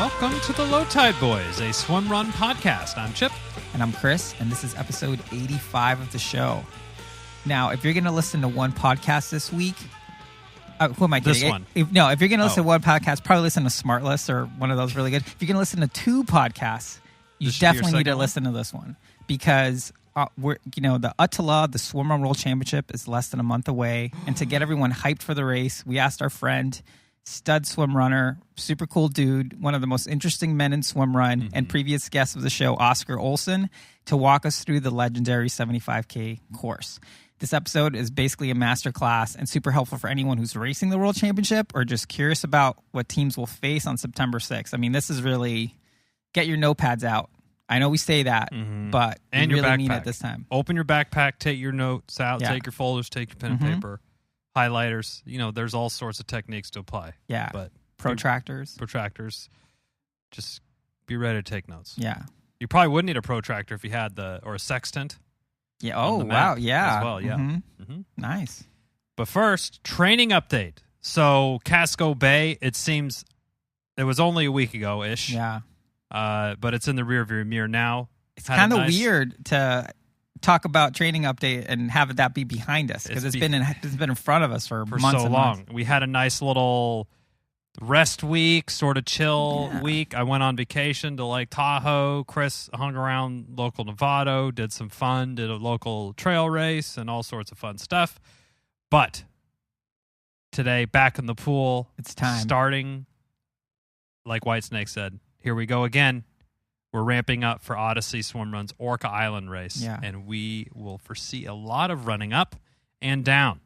Welcome to the Löw Tide Böyz, a Swimrun Podcast. I'm Chip. And I'm Chris, and this is episode 85 of the show. Now, if you're going to listen to one podcast this week, who am I kidding? This one. If you're going to listen to one podcast, probably listen to Smartless or one of those really good. If you're going to listen to two podcasts, you definitely need to listen to this one because the ÖTILLÖ, the Swimrun World Championship, is less than a month away. And to get everyone hyped for the race, we asked our friend, stud swim runner, super cool dude, one of the most interesting men in swimrun, and previous guest of the show, Oscar Olsson, to walk us through the legendary 75K course. This episode is basically a masterclass and super helpful for anyone who's racing the World Championship or just curious about what teams will face on September 6th. I mean, this is really, get your notepads out. I know we say that, but and we your really backpack. mean it this time. Open your backpack, take your notes out, take your folders, take your pen and paper, highlighters. You know, there's all sorts of techniques to apply. Yeah. But Protractors. Just be ready to take notes. Yeah. You probably would need a protractor if you had or a sextant. Yeah. Oh, wow. Yeah. As well, yeah. Nice. But first, training update. So Casco Bay, it seems it was only a week ago-ish. Yeah. But it's in the rearview mirror now. It's kind of weird to talk about training update and have that be behind us because it's been in front of us for months so and long. Months. We had a nice little rest week, sort of chill week. I went on vacation to Lake Tahoe. Chris hung around local Novato, did some fun, did a local trail race and all sorts of fun stuff. But today, back in the pool. It's time. Starting, like Whitesnake said, here we go again. We're ramping up for Ödyssey Swimrun's Orca Island race, and we will foresee a lot of running up and down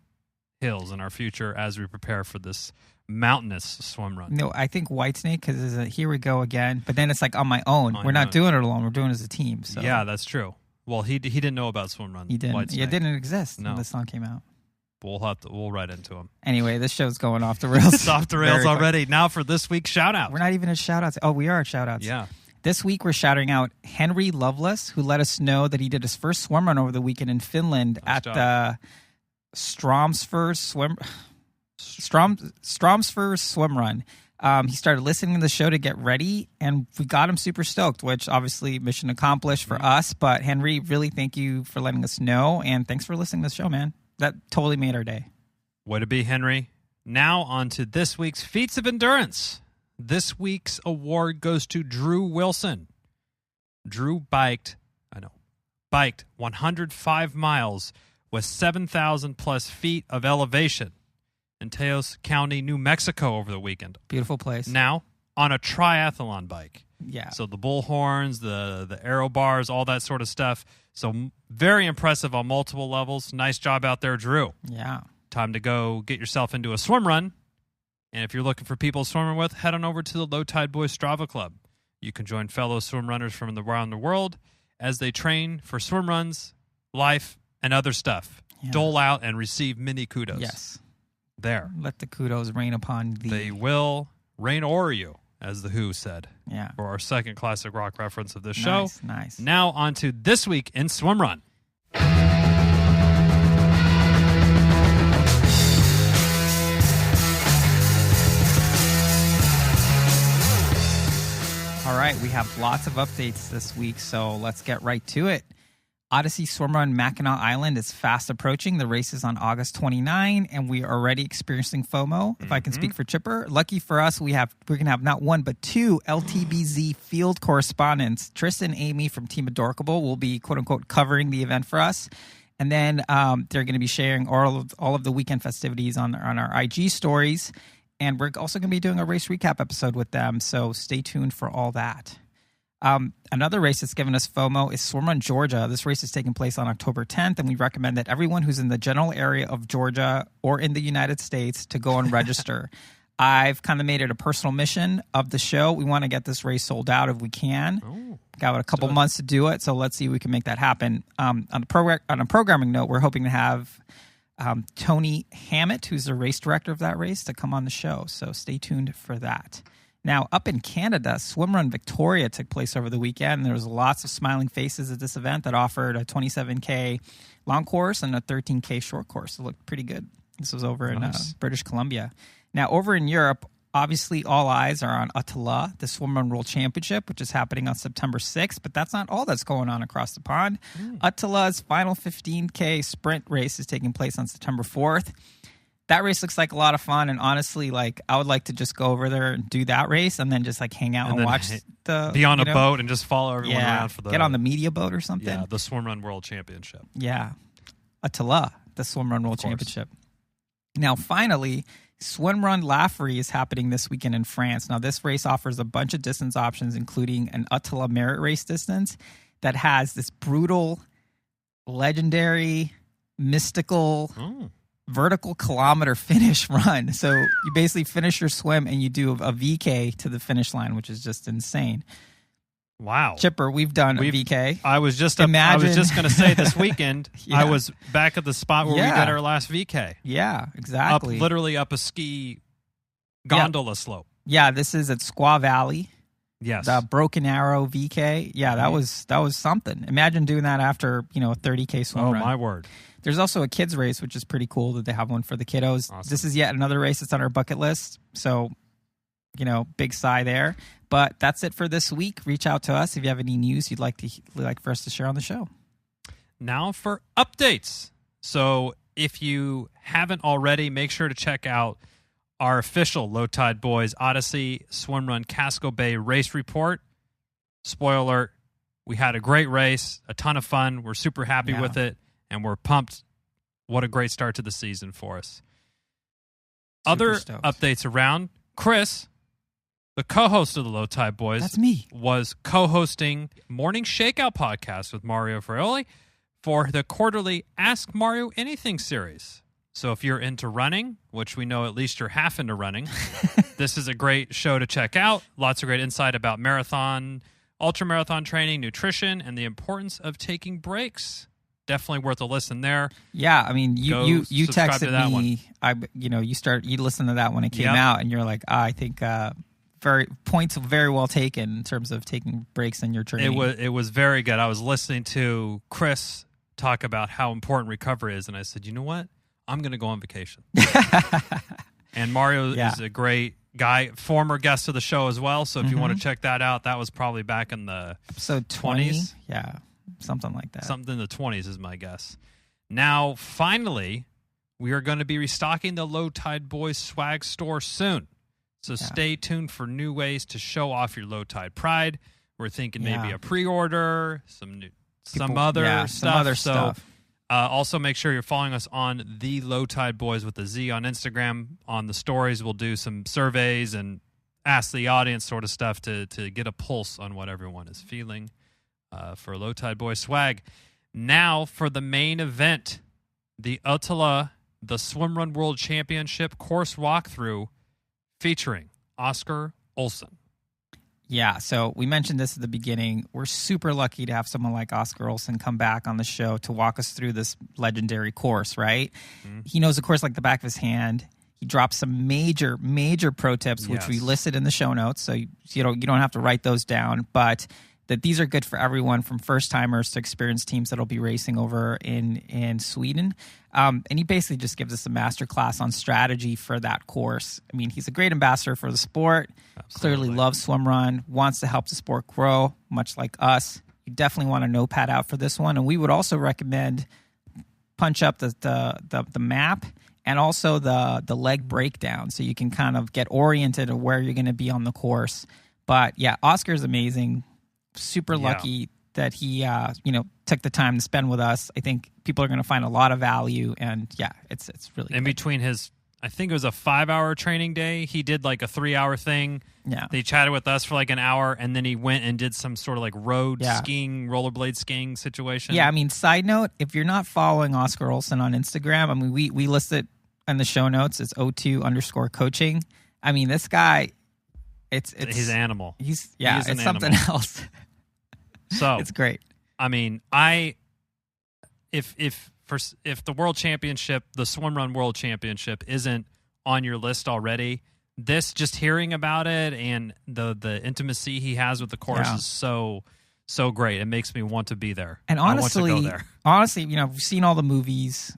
hills in our future as we prepare for this mountainous swim run. No, I think Whitesnake, because here we go again, but then it's like on my own. We're not doing it alone. We're doing it as a team. So. Yeah, that's true. Well, he didn't know about Swimrun. He didn't. Whitesnake. It didn't exist when the song came out. We'll write into him. Anyway, this show's going off the rails. It's off the rails already. Now for this week's shout-out. We're not even at shout-outs. Oh, we are at shout-outs. Yeah. This week, we're shouting out Henry Loveless, who let us know that he did his first swim run over the weekend in Finland at the Strömfors Swimrun. He started listening to the show to get ready, and we got him super stoked, which obviously mission accomplished for us. But Henry, really thank you for letting us know, and thanks for listening to the show, man. That totally made our day. Way to be, Henry. Now on to this week's Feats of Endurance. This week's award goes to Drew Wilson. Drew biked 105 miles with 7,000 plus feet of elevation in Taos County, New Mexico over the weekend. Beautiful place. Now on a triathlon bike. Yeah. So the bullhorns, the aero bars, all that sort of stuff. So very impressive on multiple levels. Nice job out there, Drew. Yeah. Time to go get yourself into a swim run. And if you're looking for people to swim with, head on over to the Löw Tide Böyz Strava Club. You can join fellow swim runners from around the world as they train for swim runs, life, and other stuff. Yeah. Dole out and receive mini kudos. Yes. There. Let the kudos rain upon thee. They will rain o'er you, as The Who said. Yeah. For our second classic rock reference of this show. Nice. Now on to This Week in Swimrun. All right, we have lots of updates this week, so let's get right to it. Ödyssey Swimrun Mackinac Island is fast approaching. The race is on August 29, and we are already experiencing FOMO, if I can speak for Chipper. Lucky for us, we're going to have not one, but two LTBZ field correspondents. Tristan and Amy from Team Adorkable will be, quote-unquote, covering the event for us. And then they're going to be sharing all of the weekend festivities on our IG stories. And we're also going to be doing a race recap episode with them, so stay tuned for all that. Another race that's given us FOMO is Swimrun Georgia. This race is taking place on October 10th, and we recommend that everyone who's in the general area of Georgia or in the United States to go and register. I've kind of made it a personal mission of the show. We want to get this race sold out if we can. Got a couple months to do it, so let's see if we can make that happen. On a programming note, we're hoping to have Tony Hammett, who's the race director of that race, to come on the show. So stay tuned for that. Now, up in Canada, Swimrun Victoria took place over the weekend. There was lots of smiling faces at this event that offered a 27K long course and a 13K short course. It looked pretty good. This was over in British Columbia. Now, over in Europe, obviously all eyes are on ÖTILLÖ, the Swimrun World Championship, which is happening on September 6th, but that's not all that's going on across the pond. ÖTILLÖ's final 15K sprint race is taking place on September 4th. That race looks like a lot of fun, and honestly, like, I would like to just go over there and do that race and then just like hang out and watch be on a boat and just follow everyone around for the get on the media boat or something. Yeah, the Swimrun World Championship. Yeah, ÖTILLÖ, the Swimrun World Championship. Now, finally, Swimrun Laffery is happening this weekend in France. Now, this race offers a bunch of distance options, including an ÖTILLÖ merit race distance that has this brutal, legendary, mystical, vertical kilometer finish run. So you basically finish your swim and you do a VK to the finish line, which is just insane. Wow. Chipper, we've done a VK. I was just going to say this weekend, I was back at the spot where we did our last VK. Yeah, exactly. Literally up a ski gondola slope. Yeah, this is at Squaw Valley. Yes. The Broken Arrow VK. Yeah, that was something. Imagine doing that after, a 30K swim run. Oh, my word. There's also a kids race, which is pretty cool that they have one for the kiddos. Awesome. This is yet another race that's on our bucket list. So, big sigh there. But that's it for this week. Reach out to us if you have any news you'd like for us to share on the show. Now for updates. So if you haven't already, make sure to check out our official Löw Tide Böyz Odyssey Swimrun Casco Bay race report. Spoiler alert, we had a great race, a ton of fun. We're super happy with it, and we're pumped. What a great start to the season for us. Other updates around, Chris, the co-host of the Löw Tide Böyz, that's me, was co-hosting Morning Shakeout podcast with Mario Fraioli for the quarterly Ask Mario Anything series. So if you're into running, which we know at least you're half into running, this is a great show to check out. Lots of great insight about marathon, ultramarathon training, nutrition, and the importance of taking breaks. Definitely worth a listen there. Yeah, I mean, you texted me. One. You listened to that when it came out, and you're like, I think points very well taken in terms of taking breaks in your training. It was very good. I was listening to Chris talk about how important recovery is, and I said, you know what? I'm going to go on vacation. And Mario is a great guy, former guest of the show as well. So if you want to check that out, that was probably back in the episode 20s. Yeah, something like that. Something in the 20s is my guess. Now, finally, we are going to be restocking the Löw Tide Böyz swag store soon. So stay tuned for new ways to show off your Löw Tide pride. We're thinking maybe a pre-order, some other stuff. Also, make sure you're following us on the Löw Tide Böyz with a Z on Instagram. On the stories, we'll do some surveys and ask the audience sort of stuff to get a pulse on what everyone is feeling for Löw Tide Böyz swag. Now for the main event, the ÖTILLÖ, the Swimrun World Championship course walkthrough featuring Oscar Olsson. Yeah, so we mentioned this at the beginning. We're super lucky to have someone like Oscar Olsson come back on the show to walk us through this legendary course, right? Mm-hmm. He knows the course like the back of his hand. He drops some major pro tips, which we listed in the show notes, so you don't have to write those down, but that these are good for everyone from first-timers to experienced teams that'll be racing over in Sweden. And he basically just gives us a masterclass on strategy for that course. I mean, he's a great ambassador for the sport, clearly loves swimrun, wants to help the sport grow, much like us. You definitely want a notepad out for this one. And we would also recommend punch up the map and also the leg breakdown so you can kind of get oriented of where you're going to be on the course. But yeah, Oscar's amazing. Super lucky that he took the time to spend with us. I think people are going to find a lot of value, and it's really in good. Between his, I think it was a 5-hour training day, he did like a 3-hour thing. Yeah, they chatted with us for like an hour, and then he went and did some sort of like road skiing, rollerblade skiing situation. Yeah, I mean, side note, if you're not following Oscar Olsson on Instagram, I mean, we list it in the show notes. It's O2_coaching. I mean, this guy, it's he's an animal. It's something else. So it's great. I mean, if the World Championship, the Swimrun World Championship, isn't on your list already, this, just hearing about it and the intimacy he has with the course is so great. It makes me want to be there. And honestly, I want to go there. We've seen all the movies.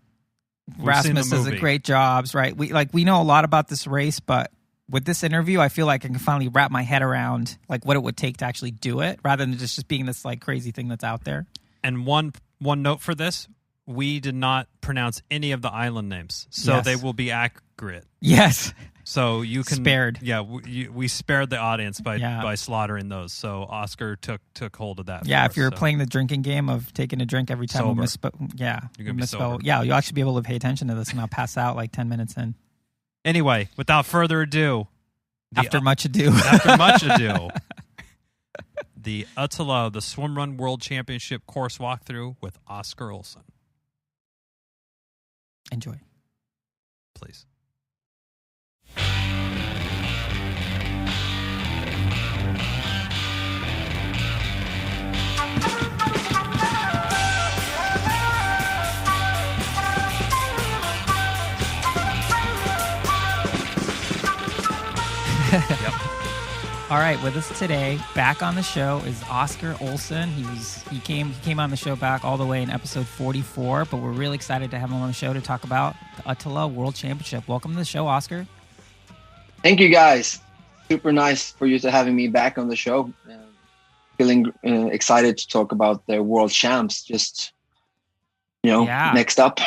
Rasmus does a great job, right? We know a lot about this race, but with this interview, I feel like I can finally wrap my head around like what it would take to actually do it, rather than just being this like crazy thing that's out there. And one note for this: we did not pronounce any of the island names, so they will be accurate. Yes. So you can spared. Yeah, we spared the audience by slaughtering those. So Oscar took hold of that. Yeah, if you're playing the drinking game of taking a drink every time we misspell, you're gonna be sober. Yeah, you'll actually be able to pay attention to this and not pass out like 10 minutes in. Anyway, without further ado, after much ado, the ÖTILLÖ, the Swimrun World Championship course walkthrough with Oscar Olsson. Enjoy, please. Yep. All right, with us today, back on the show, is Oscar Olsson. He came on the show back all the way in episode 44, but we're really excited to have him on the show to talk about the ÖTILLÖ World Championship. Welcome to the show, Oscar. Thank you, guys. Super nice for you to having me back on the show. Feeling excited to talk about the World Champs. Just next up.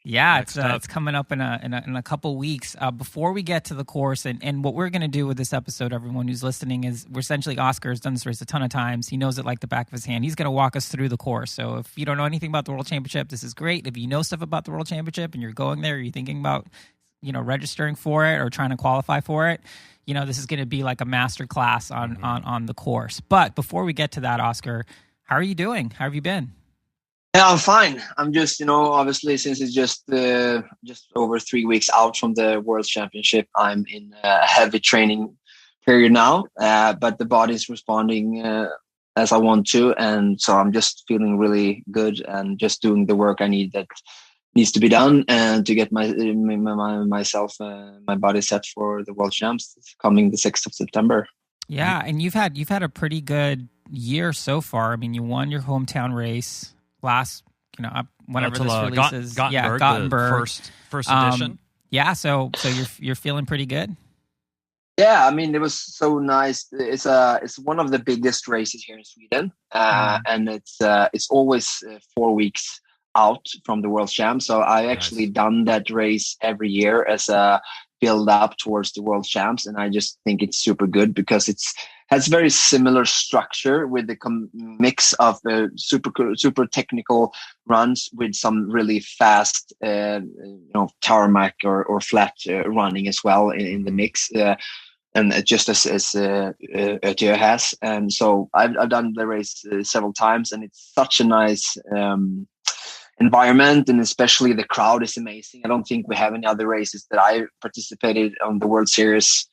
Yeah, it's coming up in a couple weeks. Before we get to the course, and what we're going to do with this episode, everyone who's listening, is we're essentially, Oscar has done this race a ton of times. He knows it like the back of his hand. He's going to walk us through the course. So if you don't know anything about the World Championship, this is great. If you know stuff about the World Championship and you're going there, or you're thinking about registering for it or trying to qualify for it, this is going to be like a master class on the course. But before we get to that, Oscar, how are you doing? How have you been? Yeah, I'm fine. I'm just, obviously since it's just over 3 weeks out from the World Championship, I'm in a heavy training period now, but the body's responding as I want to. And so I'm just feeling really good and just doing the work I need that needs to be done and to get my body set for the World Champs coming the 6th of September. Yeah, and you've had a pretty good year so far. I mean, you won your hometown race last, whenever this releases, Gothenburg, first edition. So you're feeling pretty good. Yeah, I mean, it was so nice. It's one of the biggest races here in Sweden, and it's always 4 weeks out from the World Champs. So I actually done that race every year as a build up towards the World Champs, and I just think it's super good because has very similar structure with the mix of super technical runs with some really fast tarmac or flat running as well in the mix, and just as ÖTILLÖ has. And so I've done the race several times, and it's such a nice environment, and especially the crowd is amazing. I don't think we have any other races that I participated on the World Series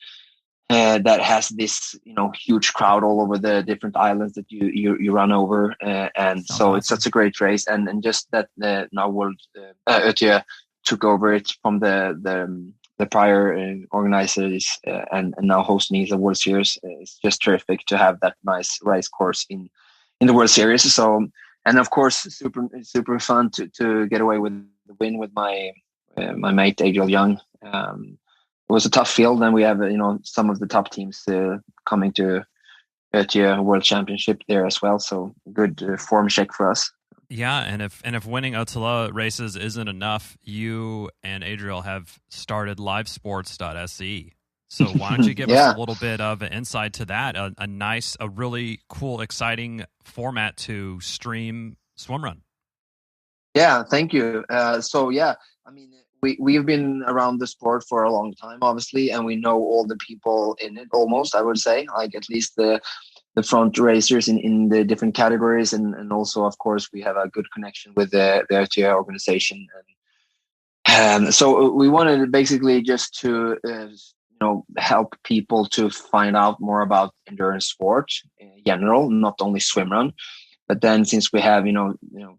that has this huge crowd all over the different islands that you run over, and so it's such a great race, and just that now World ÖTILLÖ took over it from the prior organizers and now hosting the World Series. It's just terrific to have that nice race course in the World Series. So, and of course, super fun to get away with the win with my mate Adriel Young. It was a tough field, and we have some of the top teams coming to ÖTILLÖ World Championship there as well. So good form check for us. Yeah, and if winning ÖTILLÖ races isn't enough, you and Adriel have started livesports.se. So why don't you give us a little bit of an insight to that? A really cool, exciting format to stream swimrun. Yeah, thank you. I mean, we've been around the sport for a long time, obviously, and we know all the people in it almost, I would say, like at least the front racers in the different categories. And also, of course, we have a good connection with the ÖTILLÖ organization. And so we wanted basically just to, help people to find out more about endurance sport in general, not only swimrun. But then since we have,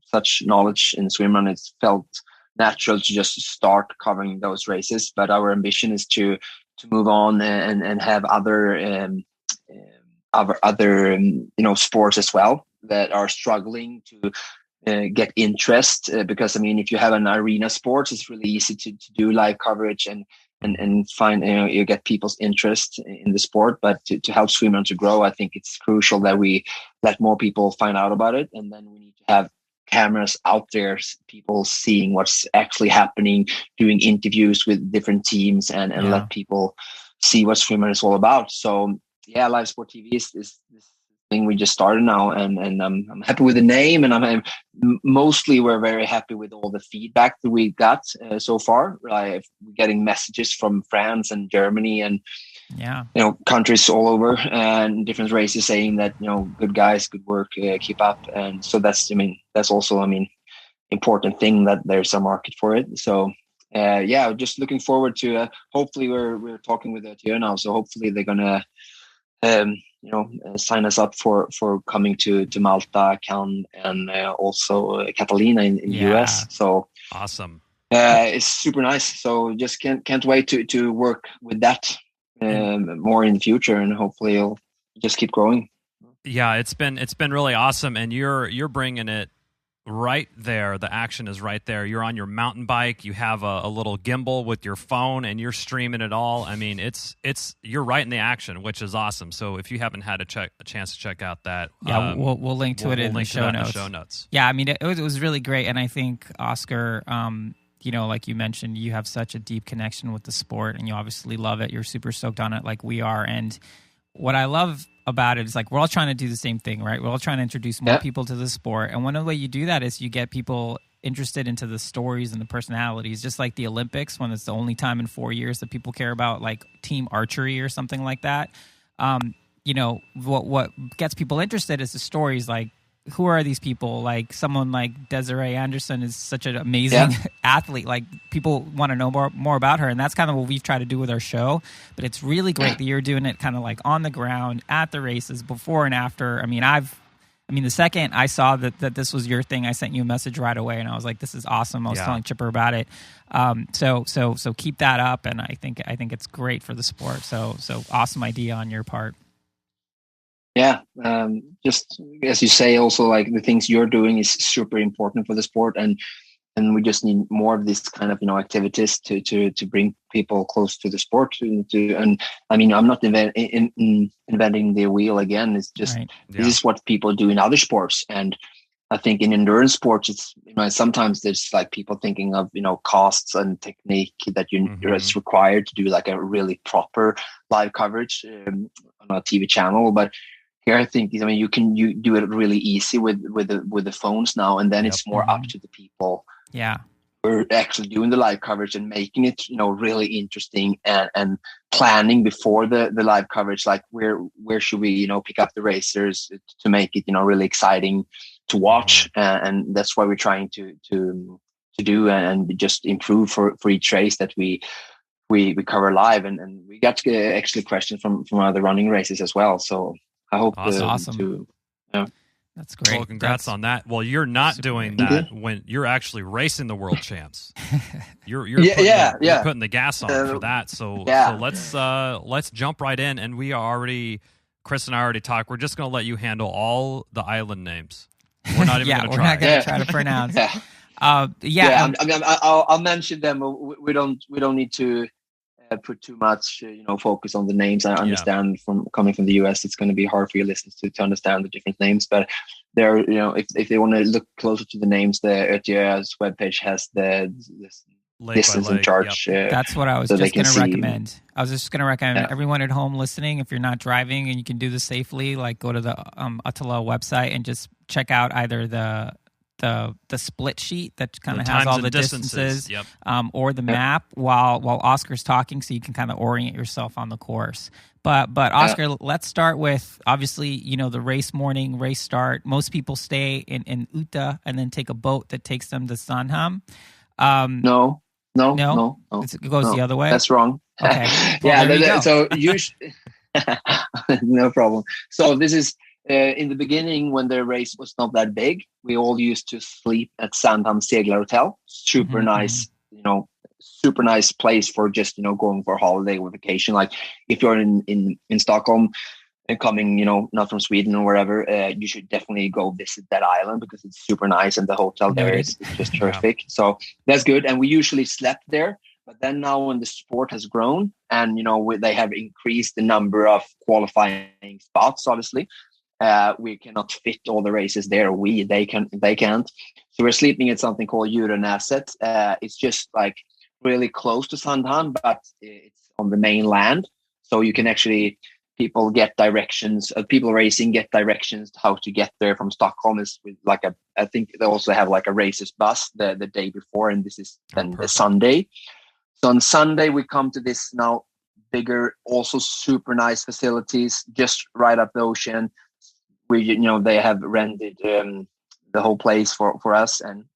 such knowledge in swimrun, it's felt natural to just start covering those races. But our ambition is to move on and have other sports as well that are struggling to get interest. Because I mean, if you have an arena sport, it's really easy to do live coverage and and find, you get people's interest in the sport. But to help Swimrun to grow, I think it's crucial that we let more people find out about it. And then we need to have cameras out there, people seeing what's actually happening, doing interviews with different teams, and let people see what Swimrun is all about. So yeah, live sport TV is this thing we just started now, and I'm happy with the name, and I'm mostly we're very happy with all the feedback that we got so far. We're getting messages from France and Germany and countries all over, and different races saying that, good guys, good work, keep up. And so that's also important thing, that there's a market for it. So just looking forward to hopefully we're talking with ÖTILLÖ now, so hopefully they're gonna sign us up for coming to Malta, Cannes, and also Catalina in the US. So awesome. It's super nice. So just can't wait to work with that more in the future, and hopefully it'll just keep growing. Yeah, it's been really awesome, and you're bringing it right there. The action is right there. You're on your mountain bike. You have a little gimbal with your phone, and you're streaming it all. I mean, you're right in the action, which is awesome. So if you haven't had a chance to check out that, we'll link to it in the show notes. Yeah, I mean, it was really great, and I think Oscar, like you mentioned, you have such a deep connection with the sport, and you obviously love it. You're super stoked on it, like we are. And what I love about it is, like, we're all trying to do the same thing, right? We're all trying to introduce more people to the sport, and one of the way you do that is you get people interested into the stories and the personalities, just like the Olympics, when it's the only time in 4 years that people care about, like, team archery or something like that. What gets people interested is the stories, like, who are these people? Like, someone like Desiree Anderson is such an amazing athlete. Like, people want to know more about her, and that's kind of what we've tried to do with our show. But it's really great that you're doing it kind of like on the ground at the races, before and after. I mean, the second I saw that this was your thing, I sent you a message right away, and I was like, "This is awesome." I was telling Chipper about it. So keep that up, and I think it's great for the sport. So awesome idea on your part. Yeah, just as you say, also, like, the things you're doing is super important for the sport, and we just need more of this kind of activities to bring people close to the sport. And I mean, I'm not inventing the wheel again. It's just this is what people do in other sports, and I think in endurance sports, it's sometimes there's like people thinking of costs and technique that it's required to do like a really proper live coverage on a TV channel, but here, I think, you do it really easy with the phones now, and then it's more up to the people. Yeah, we're actually doing the live coverage and making it, really interesting, and planning before the live coverage, like where should we, pick up the racers to make it, really exciting to watch, and that's what we're trying to do, and just improve for each race that we cover live, and we got actually questions from other running races as well. So I hope awesome. That's great. Well, congrats on that. Well, you're not doing that when you're actually racing the world champs. You're putting the gas on for that. So let's jump right in. And Chris and I already talked. We're just going to let you handle all the island names. We're not even going to try. We're not going to try to pronounce. I'll mention them. We don't need to put too much focus on the names. I understand from coming from the US, it's going to be hard for your listeners to understand the different names, but there, if they want to look closer to the names, the ÖTILLÖ's webpage has the distance and charge. That's what I was just going to recommend. I was just going to recommend everyone at home listening, if you're not driving and you can do this safely, like, go to the ÖTILLÖ website and just check out either the split sheet that kind of has all the distances, or the map while Oscar's talking, so you can kind of orient yourself on the course. But Oscar, let's start with, obviously, the race morning, race start. Most people stay in Uta and then take a boat that takes them to Sandhamn. No. It goes the other way. That's wrong. Okay. Well, so no problem. So this is in the beginning, when the race was not that big, we all used to sleep at Sandhamn Seglar Hotel. Super nice, super nice place for just going for a holiday or vacation. Like, if you're in Stockholm and coming, not from Sweden or wherever, you should definitely go visit that island, because it's super nice, and the hotel there is just terrific. So that's good. And we usually slept there But then now when the sport has grown and, they have increased the number of qualifying spots, obviously, we cannot fit all the races there. They can't. So we're sleeping at something called Euronäset. It's just like really close to Sandhamn, but it's on the mainland. So you can actually, people get directions, people racing get directions to how to get there from Stockholm. Is with I think they also have like a races bus the day before, and this is then the Sunday. So on Sunday we come to this now bigger, also super nice facilities just right up the ocean. They have rented the whole place for us, and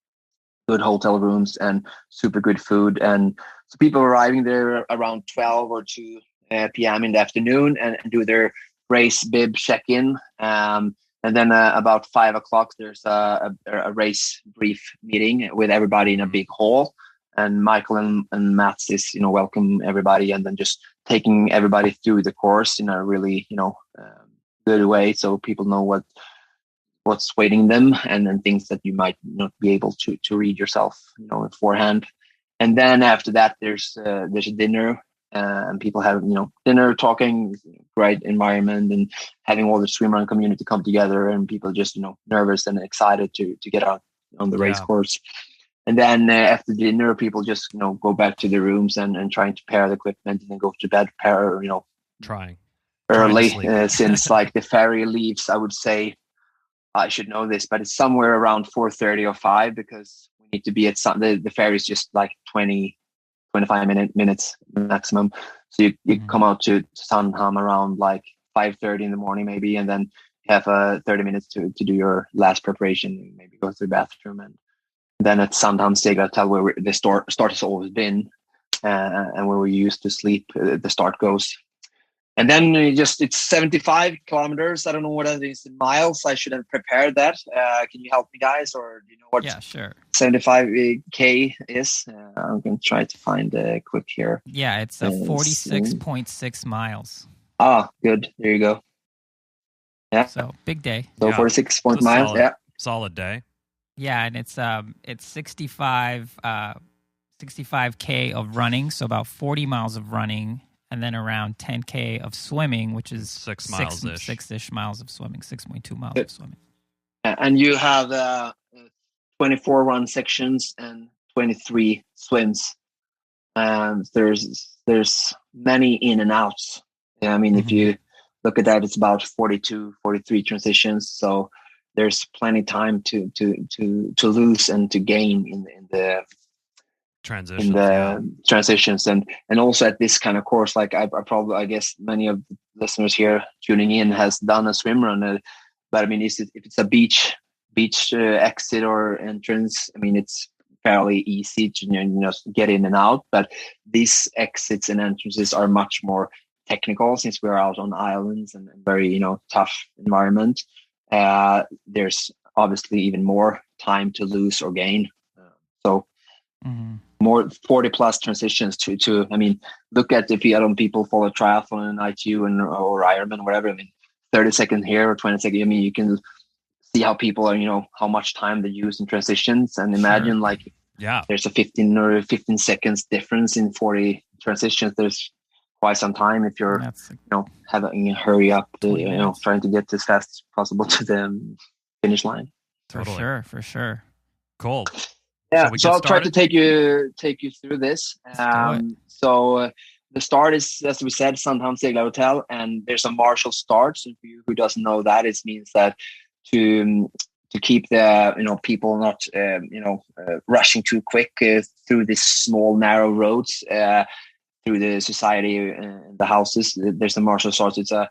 good hotel rooms and super good food. And so people arriving there around 12 or 2 p.m. in the afternoon and do their race bib check-in. And then about 5 o'clock, there's a race brief meeting with everybody in a big hall. And Michael and Mats is, welcome everybody, and then just taking everybody through the course in a really, good way, so people know what's waiting them, and then things that you might not be able to read yourself, beforehand. And then after that, there's a dinner, and people have dinner, talking, great environment, and having all the swimrun community come together, and people just nervous and excited to get out on the race course. And then after dinner, people just go back to their rooms and trying to pair the equipment and then go to bed, trying early since like the ferry leaves. I would say, I should know this, but it's somewhere around 4:30 or 5, because we need to be at the ferry is just like 25 minutes maximum. So you come out to Sandhamn around like 5:30 in the morning maybe, and then you have 30 minutes to do your last preparation, maybe go to the bathroom, and then at Sandhamn Seglarhotel, where the start has always been, and where we used to sleep, the start goes. And then it's 75 kilometers. I don't know what that is in miles. I should have prepared that. Can you help me, guys? Or do you know what 75K is? I'm going to try to find quick here. Yeah, it's 46.6 miles. Ah, good. There you go. Yeah. So big day. So 46 miles. Yeah. Solid day. Yeah, and it's 65K of running, so about 40 miles of running, and then around 10K of swimming, which is 6 miles-ish. 6-ish miles of swimming, 6.2 miles of swimming. And you have 24 run sections and 23 swims. And there's many in and outs. Yeah, I mean, if you look at that, it's about 42, 43 transitions. So there's plenty time to lose and to gain in the transitions, and also at this kind of course, like I guess many of the listeners here tuning in has done a swim run, but I mean, if it's a beach exit or entrance, I mean, it's fairly easy to get in and out. But these exits and entrances are much more technical, since we're out on islands and very tough environment. There's obviously even more time to lose or gain. More 40 plus transitions to I mean, look at if people follow triathlon and ITU or Ironman, whatever. I mean, 30 seconds here or 20 seconds. I mean, you can see how people are, how much time they use in transitions, and imagine there's a 15 seconds difference in 40 transitions. There's quite some time if you're having a hurry up, trying to get as fast as possible to the finish line. For sure. Cool. Yeah, so I'll try to take you through this. So the start is, as we said, Sandhamn Seglarhotel, and there's a martial start. So for you who doesn't know that, it means that to keep the people not rushing too quick through these small narrow roads through the society the houses. There's a martial start. It's a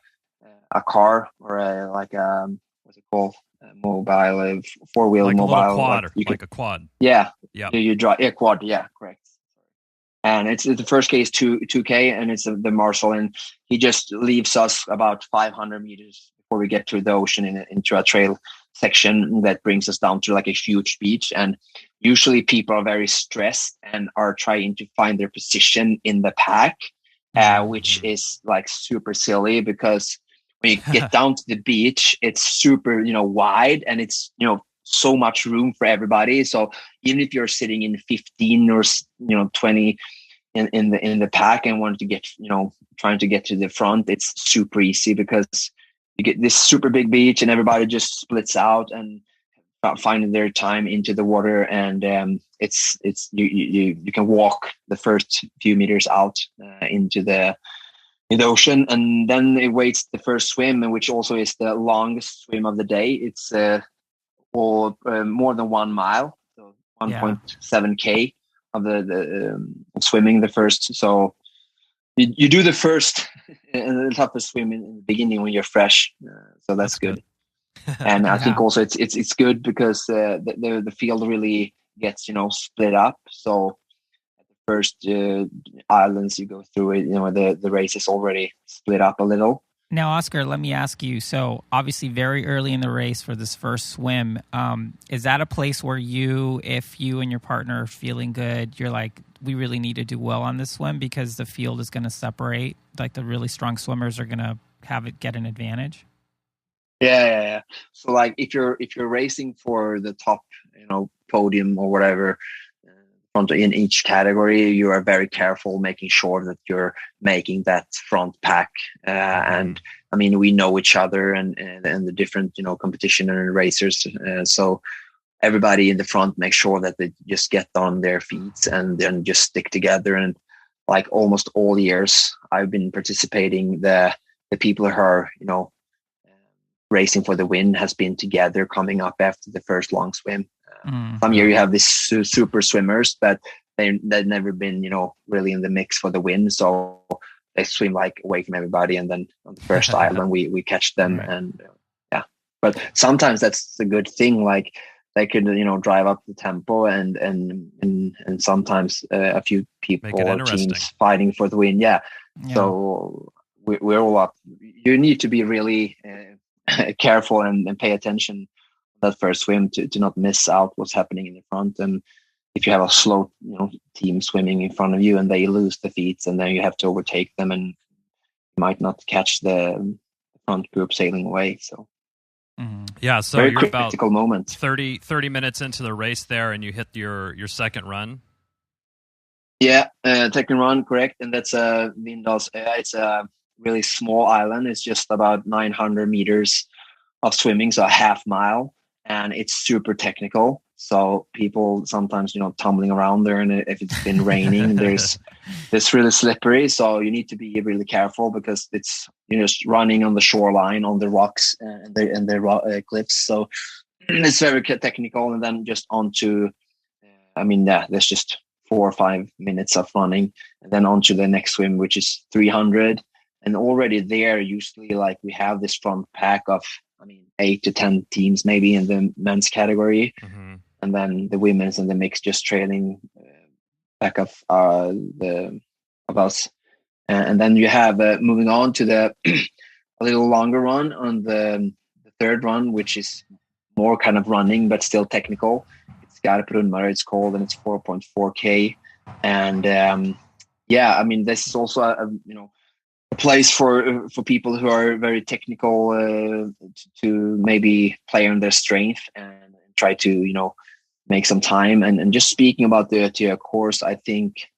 car or what's it called? Mobile, four-wheel like mobile, a quad, like a quad. Yeah. You drive a quad. Yeah, correct. And it's the first K is 2K, and it's the marshal, and he just leaves us about 500 meters before we get to the ocean into a trail section that brings us down to like a huge beach. And usually people are very stressed and are trying to find their position in the pack, which is like super silly, because when you get down to the beach, it's super, wide, and it's, so much room for everybody. So even if you're sitting in 15 or, 20 in the pack and wanted to get, trying to get to the front, it's super easy because you get this super big beach and everybody just splits out and finding their time into the water, and it's you can walk the first few meters out into the ocean, and then it waits the first swim, which also is the longest swim of the day. It's more than 1 mile, so 1.7k of the swimming the first. So you do the first and the toughest swim in the beginning when you're fresh, so that's good. And I think also it's good because the field really gets split up. So at the first islands you go through it, the race is already split up a little. Now, Oscar, let me ask you. So obviously very early in the race for this first swim, is that a place where if you and your partner are feeling good, you're like, we really need to do well on this swim because the field is going to separate, like the really strong swimmers are going to get an advantage? Yeah. So like if you're racing for the top, podium or whatever, in each category, you are very careful making sure that you're making that front pack. And I mean, we know each other and the different, competition and racers. So everybody in the front makes sure that they just get on their feet and then just stick together. And like almost all years I've been participating, the people who are, racing for the win has been together coming up after the first long swim. Some year you have these super swimmers, but they've never been, really in the mix for the win. So they swim like away from everybody. And then on the first island, we catch them. And but sometimes that's a good thing. Like they could, drive up the tempo and sometimes a few people or teams fighting for the win. Yeah. So we're all up. You need to be really careful and pay attention that first swim to not miss out what's happening in the front. And if you have a slow team swimming in front of you and they lose the feet, and then you have to overtake them and you might not catch the front group sailing away. So so very you're critical about moment. 30 minutes into the race there and you hit your second run. Second run, correct. And that's Vindals. It's a really small island. It's just about 900 meters of swimming, so a half mile. And it's super technical. So people sometimes, tumbling around there. And if it's been raining, it's really slippery. So you need to be really careful because it's, just running on the shoreline, on the rocks and the cliffs. So it's very technical. And then just onto, there's just 4 or 5 minutes of running and then onto the next swim, which is 300. And already there, usually like we have this front pack of, 8 to 10 teams maybe in the men's category, and then the women's and the mix just trailing back of us. And then you have moving on to the a little longer run on the third run, which is more kind of running but still technical. It's Roon Maria, it's called, and it's 4.4k. And this is also a place for people who are very technical to maybe play on their strength and try to make some time. And just speaking about the ÖTILLÖ course, I think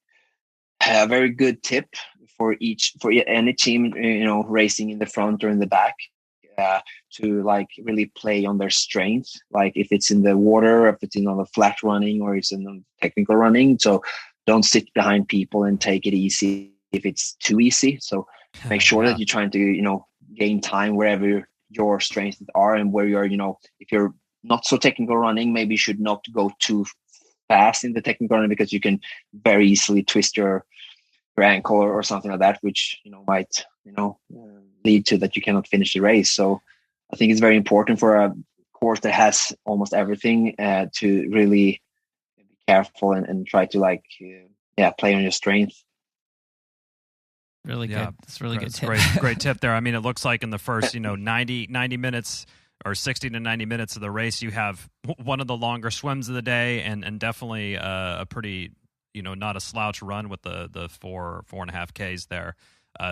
a very good tip for any team racing in the front or in the back to like really play on their strength, like if it's in the water, if it's on the flat running, or it's in the technical running. So don't sit behind people and take it easy if it's too easy. So make sure that you're trying to, gain time wherever your strengths are, and where you're, if you're not so technical running, maybe you should not go too fast in the technical running because you can very easily twist your ankle or something like that, which, might, lead to that you cannot finish the race. So I think it's very important for a course that has almost everything to really be careful and try to play on your strength. Really good. That's really good tip. Great tip there. It looks like in the first, 90 minutes or 60 to 90 minutes of the race, you have one of the longer swims of the day and definitely a pretty, not a slouch run with the 4.5 Ks there.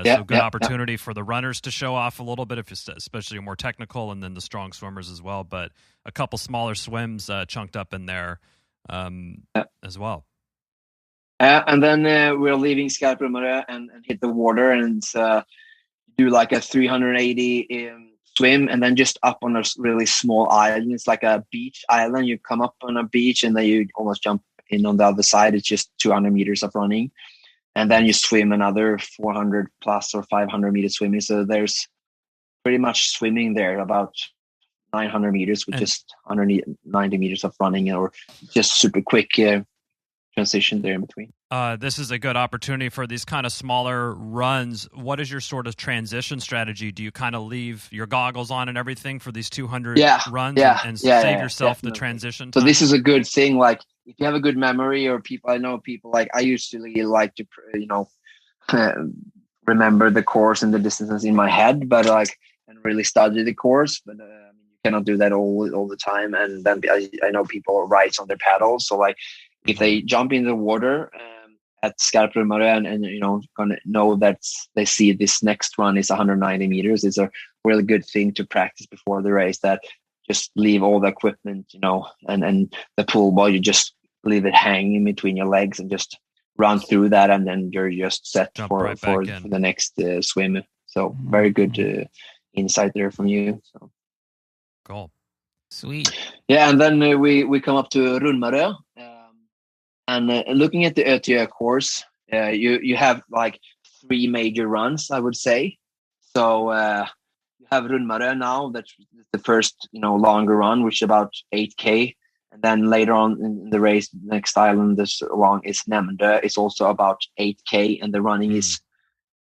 So good opportunity for the runners to show off a little bit, especially more technical, and then the strong swimmers as well. But a couple smaller swims chunked up in there as well. And then we're leaving Strömfors and hit the water and do like a 380 swim, and then just up on a really small island. It's like a beach island. You come up on a beach and then you almost jump in on the other side. It's just 200 meters of running. And then you swim another 400 plus or 500 meters swimming. So there's pretty much swimming there, about 900 meters with just 190 meters of running, or just super quick transition there in between. This is a good opportunity for these kind of smaller runs. What is your sort of transition strategy? Do you kind of leave your goggles on and everything for these 200 runs and save yourself definitely. The transition time? So this is a good thing. Like if you have a good memory, or people, I know people like I usually like to, remember the course and the distances in my head, but and really study the course. But you cannot do that all the time. And then I know people write on their paddles. So like if they jump in the water at Strömfors and gonna know that they see this next run is 190 meters, it's a really good thing to practice before the race. That just leave all the equipment, and the pool ball, you just leave it hanging between your legs and just run through that, and then you're just set for the next swim. So very good insight there from you. So cool, sweet. Yeah, and then we come up to Roon Maria. And looking at the ÖTILLÖ course, you have like 3 major runs, I would say. So you have Roon Maria now, that's the first, longer run, which is about 8K. And then later on in the race, the next island that's along is Nämndö. It's also about 8K, and the running is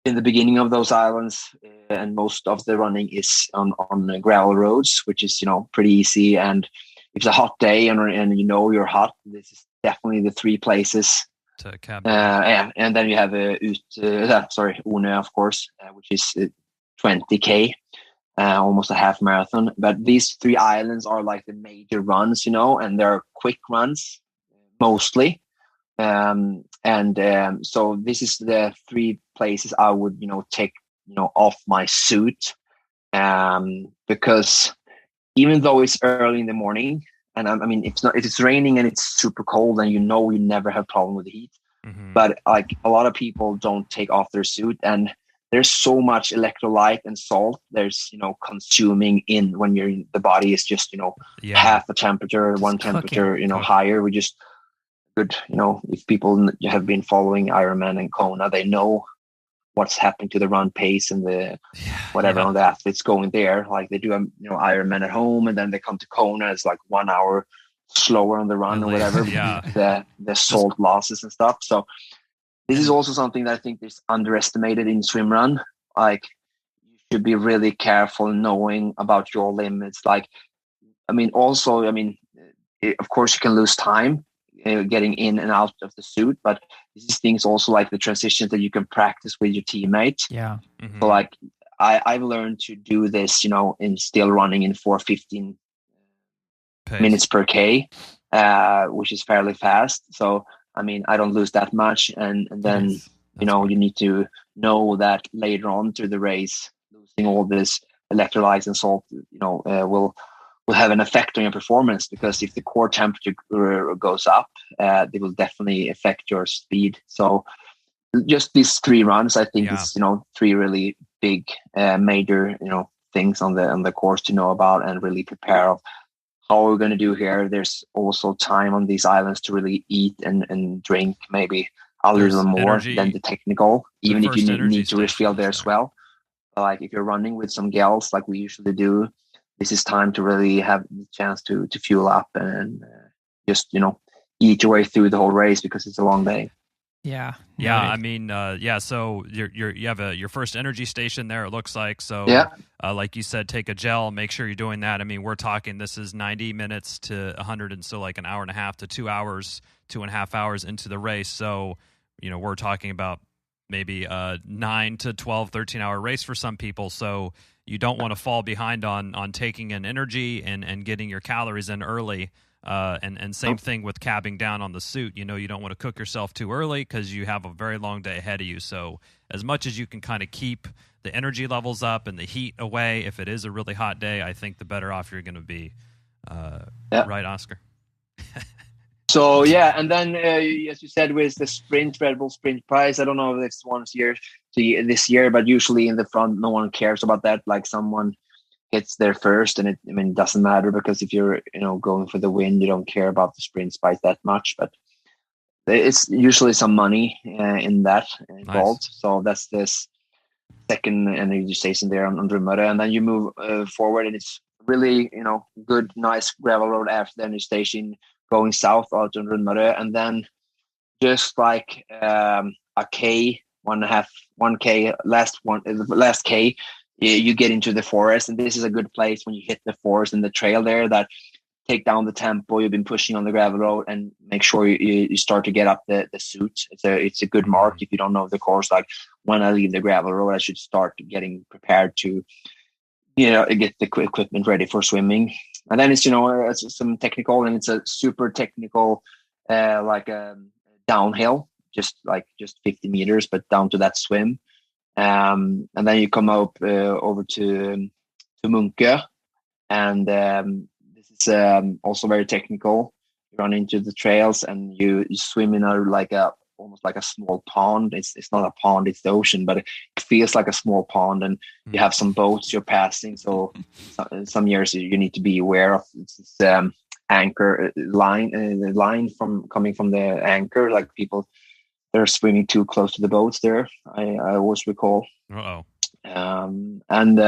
in the beginning of those islands, and most of the running is on gravel roads, which is, pretty easy. And if it's a hot day and you're hot, this is definitely the 3 places to cab. And then you have Unö, of course, which is 20K, almost a half marathon. But these 3 islands are like the major runs, and they're quick runs mostly. So this is the 3 places I would, take, off my suit, because even though it's early in the morning, and if it's raining and it's super cold, and you never have problem with the heat. Mm-hmm. But like a lot of people don't take off their suit, and there's so much electrolyte and salt there's consuming in when the body is just half a temperature, one temperature higher. We just good if people have been following Ironman and Kona, they know what's happening to the run pace and the whatever on the athletes going there. Like they do Ironman at home, and then they come to Kona, it's like 1 hour slower on the run or whatever. The salt losses and stuff. So this is also something that I think is underestimated in swimrun. Like you should be really careful knowing about your limits. Like of course you can lose time getting in and out of the suit, but these things also like the transitions that you can practice with your teammates. Mm-hmm. So like I've learned to do this in still running in 4:15 minutes per K, which is fairly fast. So I don't lose that much, and then you need to know that later on through the race, losing all this electrolytes and salt will have an effect on your performance, because if the core temperature goes up, it will definitely affect your speed. So just these 3 runs, I think is 3 really big major things on the course to know about and really prepare of how we're going to do here. There's also time on these islands to really eat and drink maybe a little more than the technical, even if you need to refill there as well. Like if you're running with some gals like we usually do, this is time to really have the chance to fuel up and just eat your way through the whole race, because it's a long day. Yeah. So you have your first energy station there, it looks like. So like you said, take a gel, make sure you're doing that. We're talking, this is 90 minutes to 100, and so like an hour and a half to 2 hours, 2.5 hours into the race. So we're talking about maybe a 9 to 12, 13-hour race for some people. So you don't want to fall behind on taking in energy and getting your calories in early. And same thing with cabbing down on the suit. You don't want to cook yourself too early, because you have a very long day ahead of you. So as much as you can kind of keep the energy levels up and the heat away, if it is a really hot day, I think the better off you're going to be. Right, Oscar? So yeah, and then as you said, with the Red Bull Sprint Prize, I don't know if it's this year, but usually in the front, no one cares about that. Like someone gets there first, and it doesn't matter, because if you're going for the win, you don't care about the sprint prize that much. But it's usually some money in that involved. Nice. So that's this second energy station there on Roon Maria, and then you move forward, and it's really good, nice gravel road after the energy station, going south out on Roon Maria, and then just like a K, 1.5 last K, you get into the forest, and this is a good place when you hit the forest and the trail there that take down the tempo you've been pushing on the gravel road, and make sure you start to get up the suit. It's a good mark if you don't know the course. Like when I leave the gravel road, I should start getting prepared to get the equipment ready for swimming. And then it's it's some technical, and it's a super technical like a downhill, just 50 meters, but down to that swim. And then you come up over to Munke, and this is also very technical. You run into the trails, and you swim in almost like a small pond. It's not a pond, it's the ocean, but it feels like a small pond, and you have some boats you're passing. So some years you need to be aware of this anchor line coming from the anchor, like people they're swimming too close to the boats there. I always recall. And then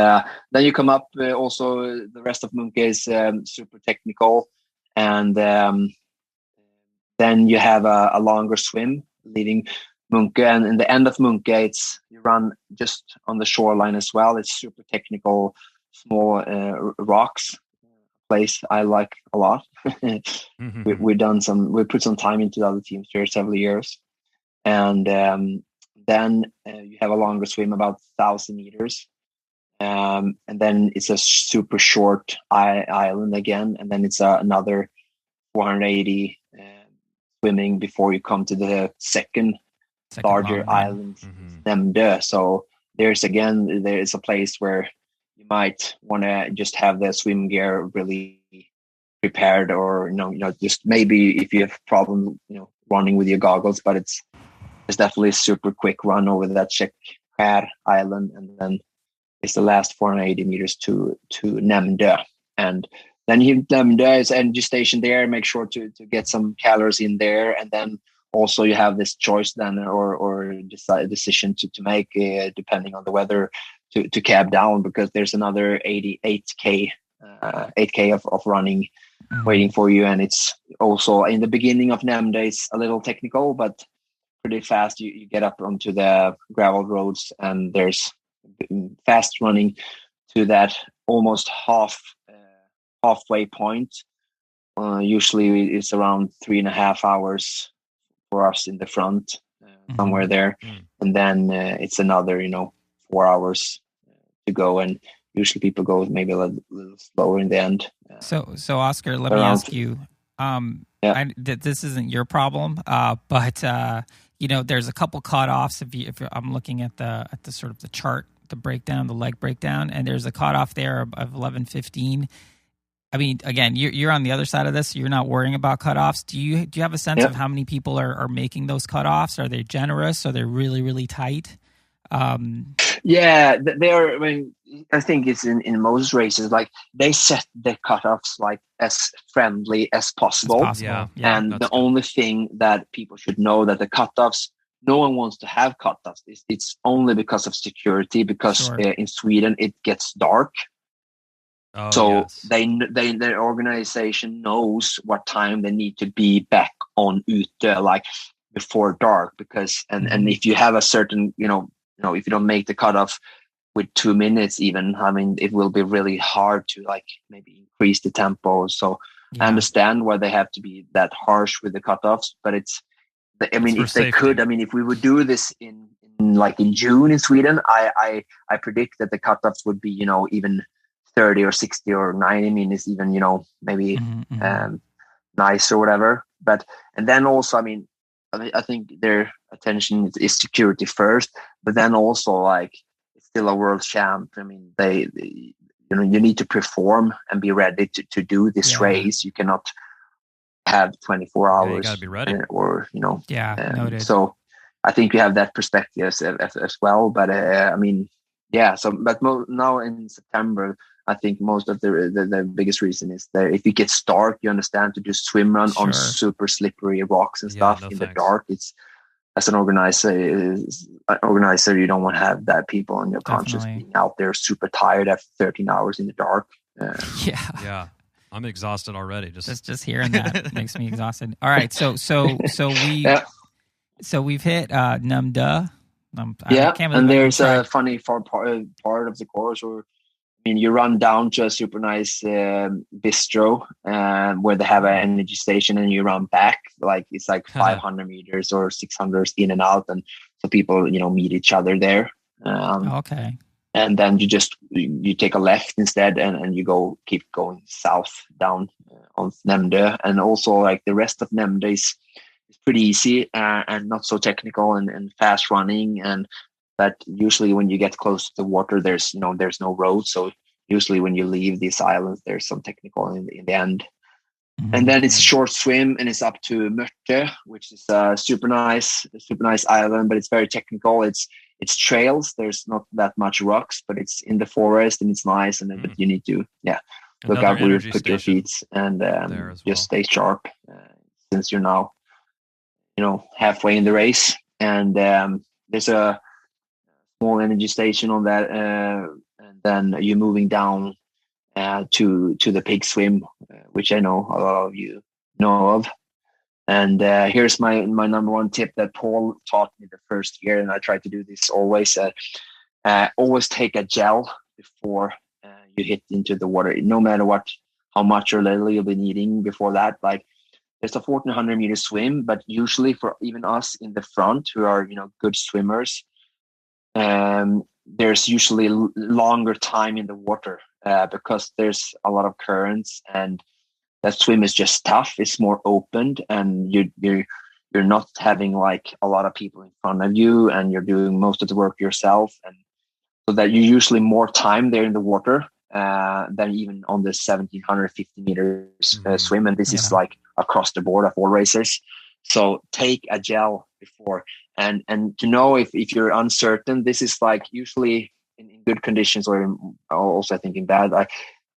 you come up. Also, the rest of Munke is super technical, and then you have a longer swim leading Munke. And in the end of Munke, you run just on the shoreline as well. It's super technical, small rocks. Place I like a lot. We put some time into the other teams here several years. And then you have a longer swim, about 1,000 meters. And then it's a super short island again. And then it's another 480 swimming before you come to the second larger island, Nämdö. So there is a place where you might want to just have the swim gear really prepared, or just maybe if you have problem running with your goggles, but it's definitely a super quick run over that Checkskär island, and then it's the last 480 meters to Nämdö. And then Nämdö is energy station there. Make sure to get some calories in there, and then also you have this choice then or decision to make depending on the weather to cab down, because there's another 8K of running waiting for you. And it's also in the beginning of Nämdö, it's a little technical, but pretty fast. You get up onto the gravel roads, and there's fast running to that almost halfway point. Usually it's around 3.5 hours for us in the front, somewhere there. And then it's another 4 hours to go, and usually people go maybe a little slower in the end. So Oscar, let me ask you, this isn't your problem, but there's a couple cutoffs. If I'm looking at the sort of the chart, the breakdown, the leg breakdown, and there's a cutoff there of 11:15. I mean, again, you're on the other side of this. You're not worrying about cutoffs. Do you have a sense of how many people are making those cutoffs? Are they generous? Are they really, really tight? Yeah, they are. I mean, I think it's in most races, like they set the cutoffs like as friendly as possible. Yeah, and the only thing that people should know that the cutoffs, no one wants to have cutoffs. It's only because of security, because in Sweden it gets dark. Oh, so yes. their organization knows what time they need to be back on Ute, like before dark, because and if you have a certain if you don't make the cutoff with 2 minutes even, I mean, it will be really hard to like maybe increase the tempo. So I understand why they have to be that harsh with the cutoffs, but if they could, if we would do this in June in Sweden, I predict that the cutoffs would be, even 30 or 60 or 90 minutes, even, maybe nice or whatever. But, and then also, I think their attention is security first, but then also like it's still a world champ. They you need to perform and be ready to do this race. You cannot have 24 Yeah, hours. you got to be ready. Or, noted. So I think you have that perspective as well. But I mean, yeah. So, but now in September, I think most of the biggest reason is that if it gets dark, you understand to do swim run on super slippery rocks and stuff the dark. It's as an organizer, you don't want to have that people on your conscience being out there super tired after 13 hours in the dark. Yeah. I'm exhausted already. Just hearing that makes me exhausted. All right, so we've hit Nam Da. And there's a funny part of the course where you run down to a super nice bistro where they have an energy station, and you run back it's 500 meters or 600 in and out, and so people meet each other there. Okay. And then you take a left instead, and you keep going south down on Nämdö, and also the rest of Nämdö is pretty easy and not so technical and fast running. But usually when you get close to the water, there's no road. So usually when you leave these islands, there's some technical in the end. Mm-hmm. And then it's a short swim, and it's up to Mörtö, which is a super nice island, but it's very technical. It's trails. There's not that much rocks, but it's in the forest and it's nice. And but you need to look out where you put your feet and just stay sharp since you're now halfway in the race. And there's a small energy station on that, and then you're moving down to the pig swim, which I know a lot of you know of. And here's my number one tip that Paul taught me the first year, and I try to do this always. Always take a gel before you hit into the water, no matter how much or little you'll be needing before that. There's a 1,400 meter swim, but usually for even us in the front who are good swimmers, there's usually longer time in the water because there's a lot of currents, and that swim is just tough. It's more opened, and you're not having a lot of people in front of you, and you're doing most of the work yourself, and so that you're usually more time there in the water than even on the 1,750 meters swim. And this is across the board of all racers. So take a gel before, and to know if you're uncertain. This is usually in good conditions, or also I think in bad.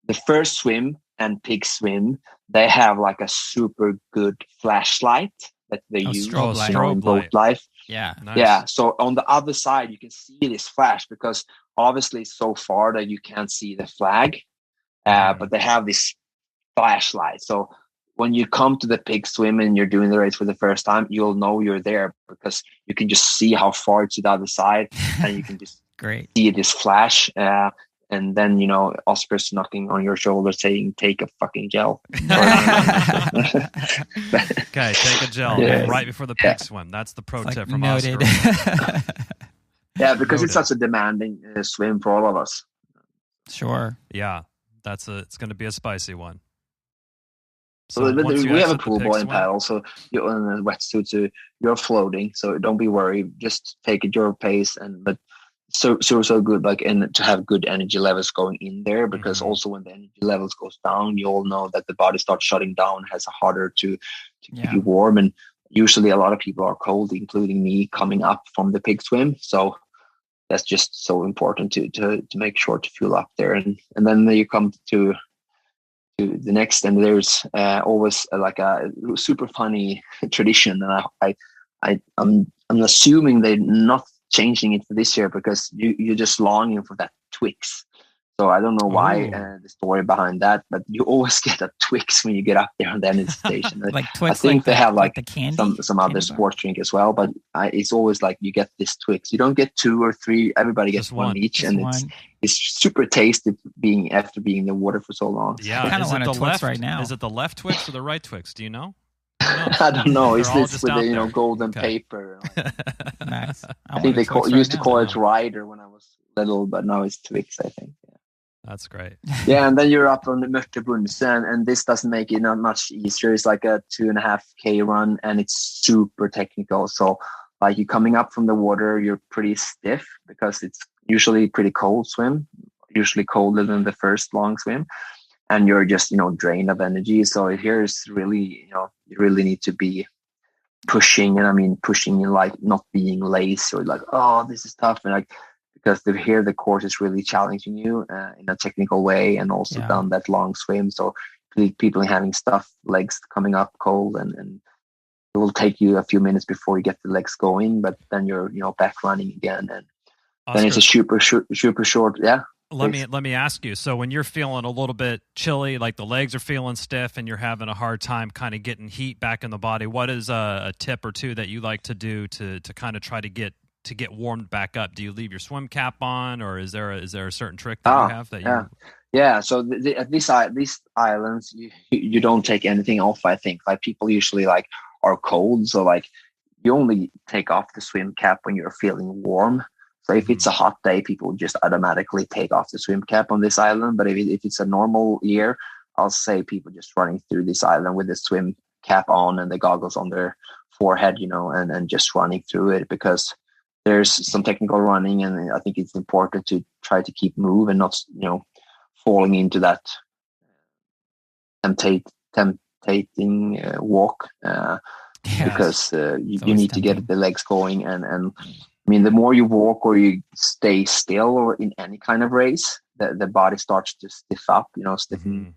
The first swim and pig swim, they have a super good flashlight that they use in boat life. Yeah. Nice. Yeah. So on the other side, you can see this flash because obviously it's so far that you can't see the flag, but they have this flashlight. So when you come to the pig swim and you're doing the race for the first time, you'll know you're there because you can just see how far to the other side, and you can just see this flash. And then, Oscar's knocking on your shoulder saying, take a fucking gel. Okay, take a gel right before the pig swim. That's the pro tip from Oscar. Yeah, because it's such a demanding swim for all of us. Sure. Yeah, it's going to be a spicy one. So we have a pool boy and paddle, so you're in a wetsuit, so you're floating. So don't be worried. Just take it your pace, but so good, and to have good energy levels going in there, because also when the energy levels goes down, you all know that the body starts shutting down, has harder to keep you warm, and usually a lot of people are cold, including me, coming up from the pig swim. So that's just so important to make sure to fuel up there, and then you come to the next, and there's always a super funny tradition, and I'm assuming they're not changing it for this year because you're just longing for that Twix. So I don't know why the story behind that, but you always get a Twix when you get up there on the energy station. Twix, I think they have the candy, some other sports drink as well, but it's always you get this Twix. You don't get 2 or 3. Everybody gets one each, and it's super tasty after being in the water for so long. Yeah, I kind of want a Twix right now. Is it the left Twix or the right Twix? Do you know? I don't know. It's this with the golden paper. Nice. I think they used to call it Rider when I was little, but now it's Twix, I think. Yeah. That's great. Yeah, and then you're up on the Mörtö Bunsen, and this doesn't make it not much easier. It's a 2.5K run, and it's super technical. So you're coming up from the water, you're pretty stiff because it's usually pretty cold swim, usually colder than the first long swim. And you're just, drained of energy. So here's really, you really need to be pushing, and I mean pushing in like not being lazy or like, oh, this is tough, and like, because here the course is really challenging you in a technical way, and also done that long swim. So people having stuff, legs coming up cold, and it will take you a few minutes before you get the legs going, but then you're back running again, and Oscar, then it's a super short. Yeah. Let me ask you. So when you're feeling a little bit chilly, like the legs are feeling stiff, and you're having a hard time kind of getting heat back in the body, what is a tip or two that you like to do to kind of try to get warmed back up? Do you leave your swim cap on, or is there a certain trick that you have that you? Yeah. So at these islands, you don't take anything off. I think like people usually like are cold, so like you only take off the swim cap when you're feeling warm. So if it's a hot day, people just automatically take off the swim cap on this island. But if it's a normal year, I'll say people just running through this island with the swim cap on and the goggles on their forehead, and just running through it, because there's some technical running, and I think it's important to try to keep move and not, falling into that temptating walk, because you need to get the legs going, and I mean, the more you walk or you stay still or in any kind of race, the body starts to stiff up, stiffen.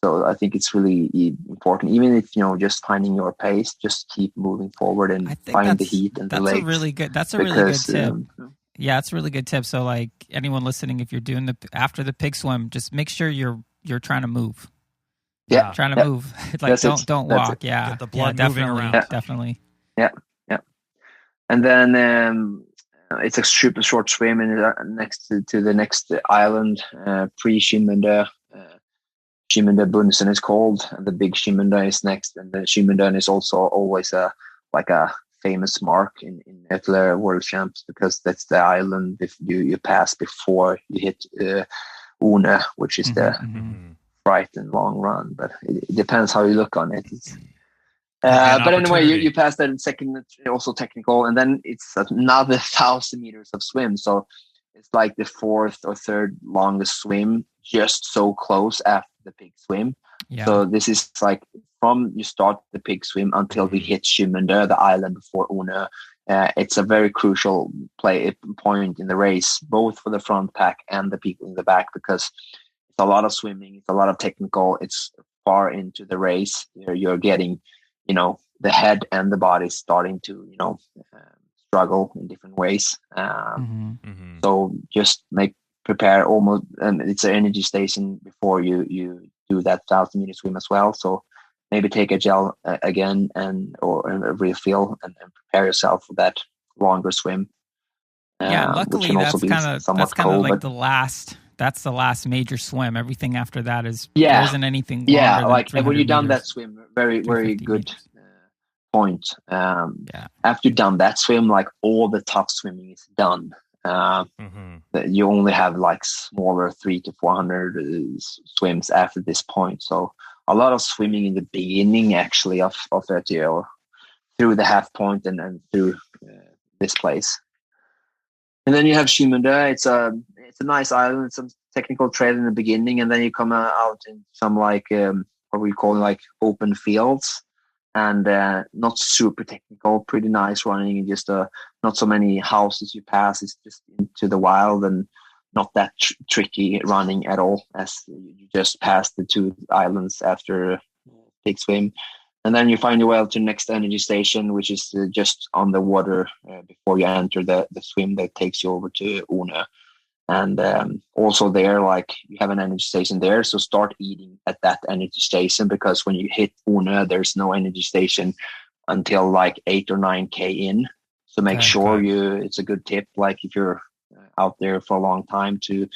So I think it's really important, even if, just finding your pace, just keep moving forward and find the heat and the legs. That's a really good tip. Yeah, it's a really good tip. So like anyone listening, if you're doing after the pig swim, just make sure you're trying to move. Yeah. Trying to move. Like don't walk. Yeah. Get the blood moving around. Definitely. Yeah. And then it's a super short swim next to the next island, pre-Skimunda. Skimunda Bunsen is called, and the big Skimunda is next. And the Skimunda is also always a famous mark in ÖTILLÖ World Champs, because that's the island if you pass before you hit Une, which is the right and long run. But it depends how you look on it. But anyway, you pass that second, also technical, and then it's another 1,000 meters of swim. So it's like the fourth or third longest swim, just so close after the big swim. Yeah. So this is like from you start the big swim until we hit Skimunda, the island before Une. It's a very crucial point in the race, both for the front pack and the people in the back, because it's a lot of swimming, it's a lot of technical, it's far into the race. You're getting the head and the body starting to, struggle in different ways. So just prepare almost, and it's an energy station before you do that 1,000-meter swim as well. So maybe take a gel again or a refill and prepare yourself for that longer swim. Luckily that's kind of like the last. That's the last major swim. Everything after that there isn't anything longer than like when you've done meters. that swim, very, very good point. After you've done that swim, like all the tough swimming is done. You only have like smaller 300 to 400 swims after this point. So a lot of swimming in the beginning actually of ÖTILLÖ, through the half point and through this place. And then you have Skimunda. It's a nice island, some technical trail in the beginning, and then you come out in some like what we call like open fields, and not super technical, pretty nice running, and just not so many houses you pass. It's just into the wild and not that tricky running at all, as you just pass the two islands after big swim. And then you find your way to the next energy station, which is just on the water before you enter the swim that takes you over to Une. And also there, like you have an energy station there. So start eating at that energy station, because when you hit Une, there's no energy station until like 8 or 9K in. So make sure it's a good tip, like if you're out there for a long time, to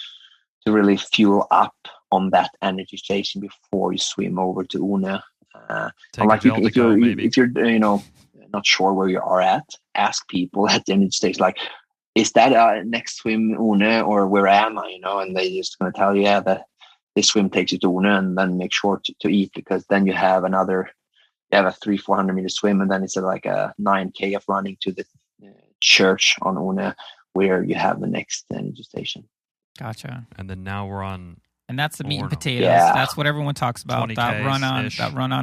really fuel up on that energy station before you swim over to Une. Like if you're not sure where you are at, ask people at the energy station, like, is that next swim Une, or where am I? And they just going to tell you, that this swim takes you to Une, and then make sure to eat, because then you have a 300-400 meter swim, and then it's like a 9K of running to the church on Une, where you have the next energy station. Gotcha. And then now we're on. And that's the meat and potatoes. Yeah. That's what everyone talks about. That run on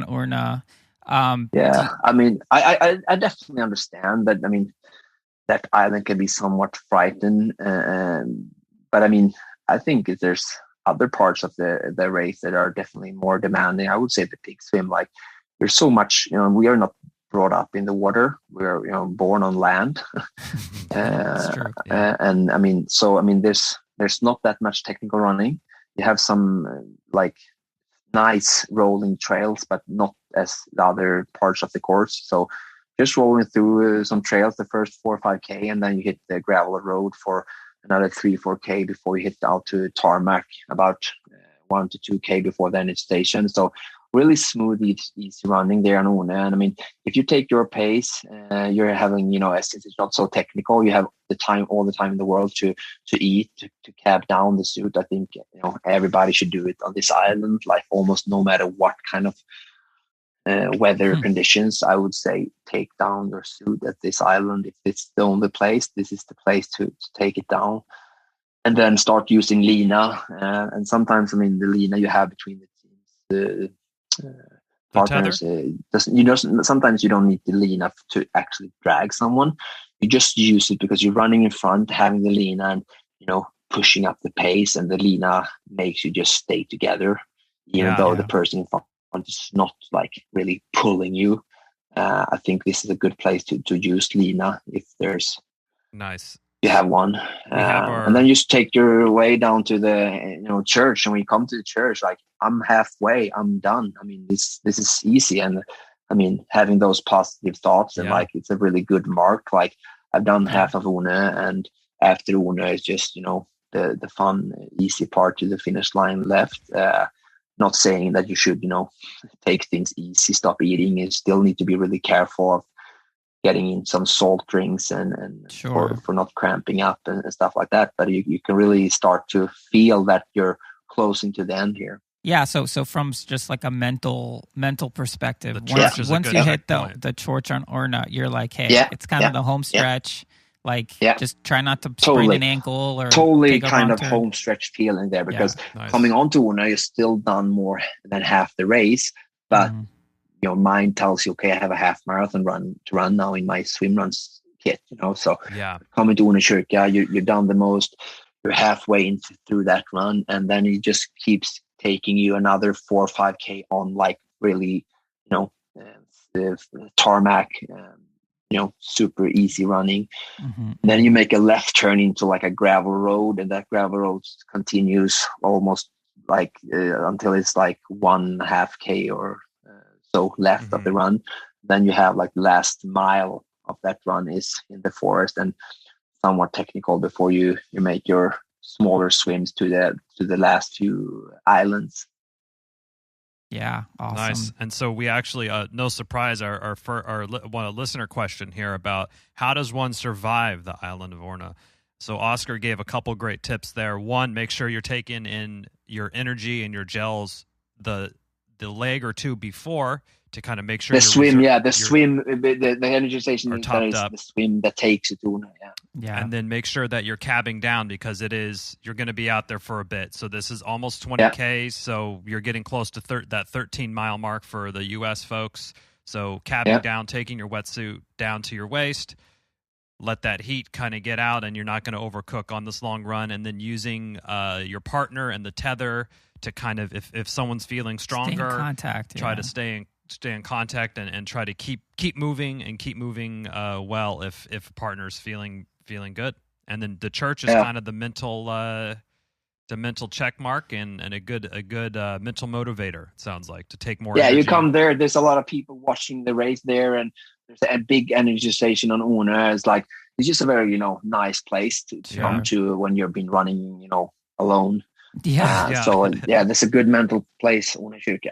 Urna. I mean, I definitely understand that. I mean, that island can be somewhat frightening, but I mean, I think there's other parts of the race that are definitely more demanding. I would say the peak swim, like there's so much, we are not brought up in the water. We're, born on land. That's true. And I mean, there's not that much technical running. You have some like nice rolling trails, but not as the other parts of the course. So just rolling through some trails, the first 4 or 5K, and then you hit the gravel road for another 3-4K before you hit out to tarmac, about 1 to 2K before then it's station. So really smooth, easy running there on Une. And I mean, if you take your pace, you're having, since it's not so technical, you have all the time in the world to eat, to cab down the suit. I think, everybody should do it on this island, like almost no matter what kind of weather conditions. I would say take down your suit at this island. If it's the only place, this is the place to take it down. And then start using Lina. And sometimes, I mean, the Lina you have between the teams, partners, sometimes you don't need the Lina to actually drag someone. You just use it because you're running in front, having the Lina and, pushing up the pace, and the Lina makes you just stay together, even though the person in front is not like really pulling you. I think this is a good place to use Lina if there's nice. You have one, and then you just take your way down to the church. And when you come to the church, like I'm halfway, I'm done. I mean, this is easy, and I mean having those positive thoughts and like it's a really good mark. Like I've done half of Une, and after Une is just the fun, easy part to the finish line left. Not saying that you should take things easy, stop eating. You still need to be really careful of getting in some salt drinks and sure. for not cramping up and stuff like that. But you can really start to feel that you're closing to the end here. Yeah. So from just like a mental perspective, once you hit the church on Orna, you're like, hey, it's kind of the home stretch. Like, just try not to sprain an ankle or totally take a kind of turn. home stretch feeling there, because coming on to Orna, you're still done more than half the race, but your mind tells you, okay, I have a half marathon to run now in my Swimrun kit, So coming to Orna Kyrka, you're done the most. You're halfway through that run, and then it just keeps taking you another 4 or 5K on like really, the tarmac. Super easy running. Then you make a left turn into like a gravel road, and that gravel road continues almost like until it's like 1.5K or so left of the run. Then you have like last mile of that run is in the forest and somewhat technical before you make your smaller swims to the last few islands. Yeah, awesome. Nice. And so we actually, no surprise, our listener question here about how does one survive the island of Orna? So Oscar gave a couple great tips there. One, make sure you're taking in your energy and your gels the leg or two before to kind of make sure the energization is the swim that takes you to Orna. Yeah. And then make sure that you're cabbing down, because you're going to be out there for a bit. So this is almost 20K. So you're getting close to that 13-mile mark for the US folks. So cabbing down, taking your wetsuit down to your waist, let that heat kind of get out, and you're not going to overcook on this long run. And then using your partner and the tether to kind of, if someone's feeling stronger, stay in contact, try to stay in contact and try to keep moving and keep moving well if a partner's feeling good. And then the church is kind of the mental check mark and a good mental motivator, it sounds like, to take more energy. You come there's a lot of people watching the race there, and there's a big energization on Orna. It's just a very nice place to come to when you've been running alone. So that's a good mental place, Orna Kyrka.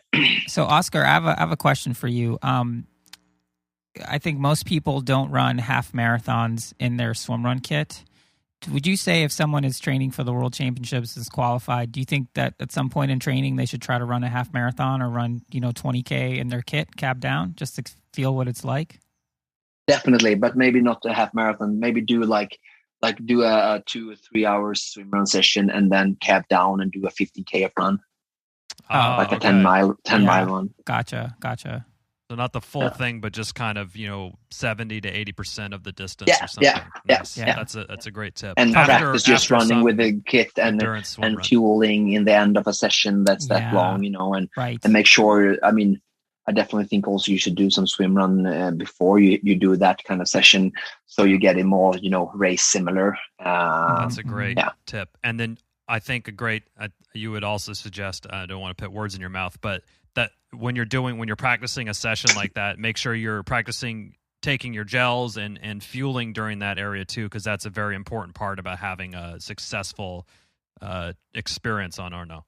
So Oscar, I have a question for you. I think most people don't run half marathons in their swimrun kit. Would you say if someone is training for the World Championships, is qualified, do you think that at some point in training they should try to run a half marathon or run 20K in their kit, cab down, just to feel what it's like? Definitely, but maybe not a half marathon. Maybe do do a 2 or 3 hours swim run session and then cab down and do a 15K run. Like a 10 mile run. Gotcha. So not the full thing, but just kind of 70 to 80% of the distance or something. Nice. That's a great tip. And practice just running with the kit and fueling in the end of a session that's that long, and make sure. I mean, I definitely think also you should do some swim run before you do that kind of session, so you get it more race similar. That's a great tip. And then I think you would also suggest, I don't want to put words in your mouth, but that when you're practicing a session like that, make sure you're practicing taking your gels and fueling during that area too, because that's a very important part about having a successful experience on Orno.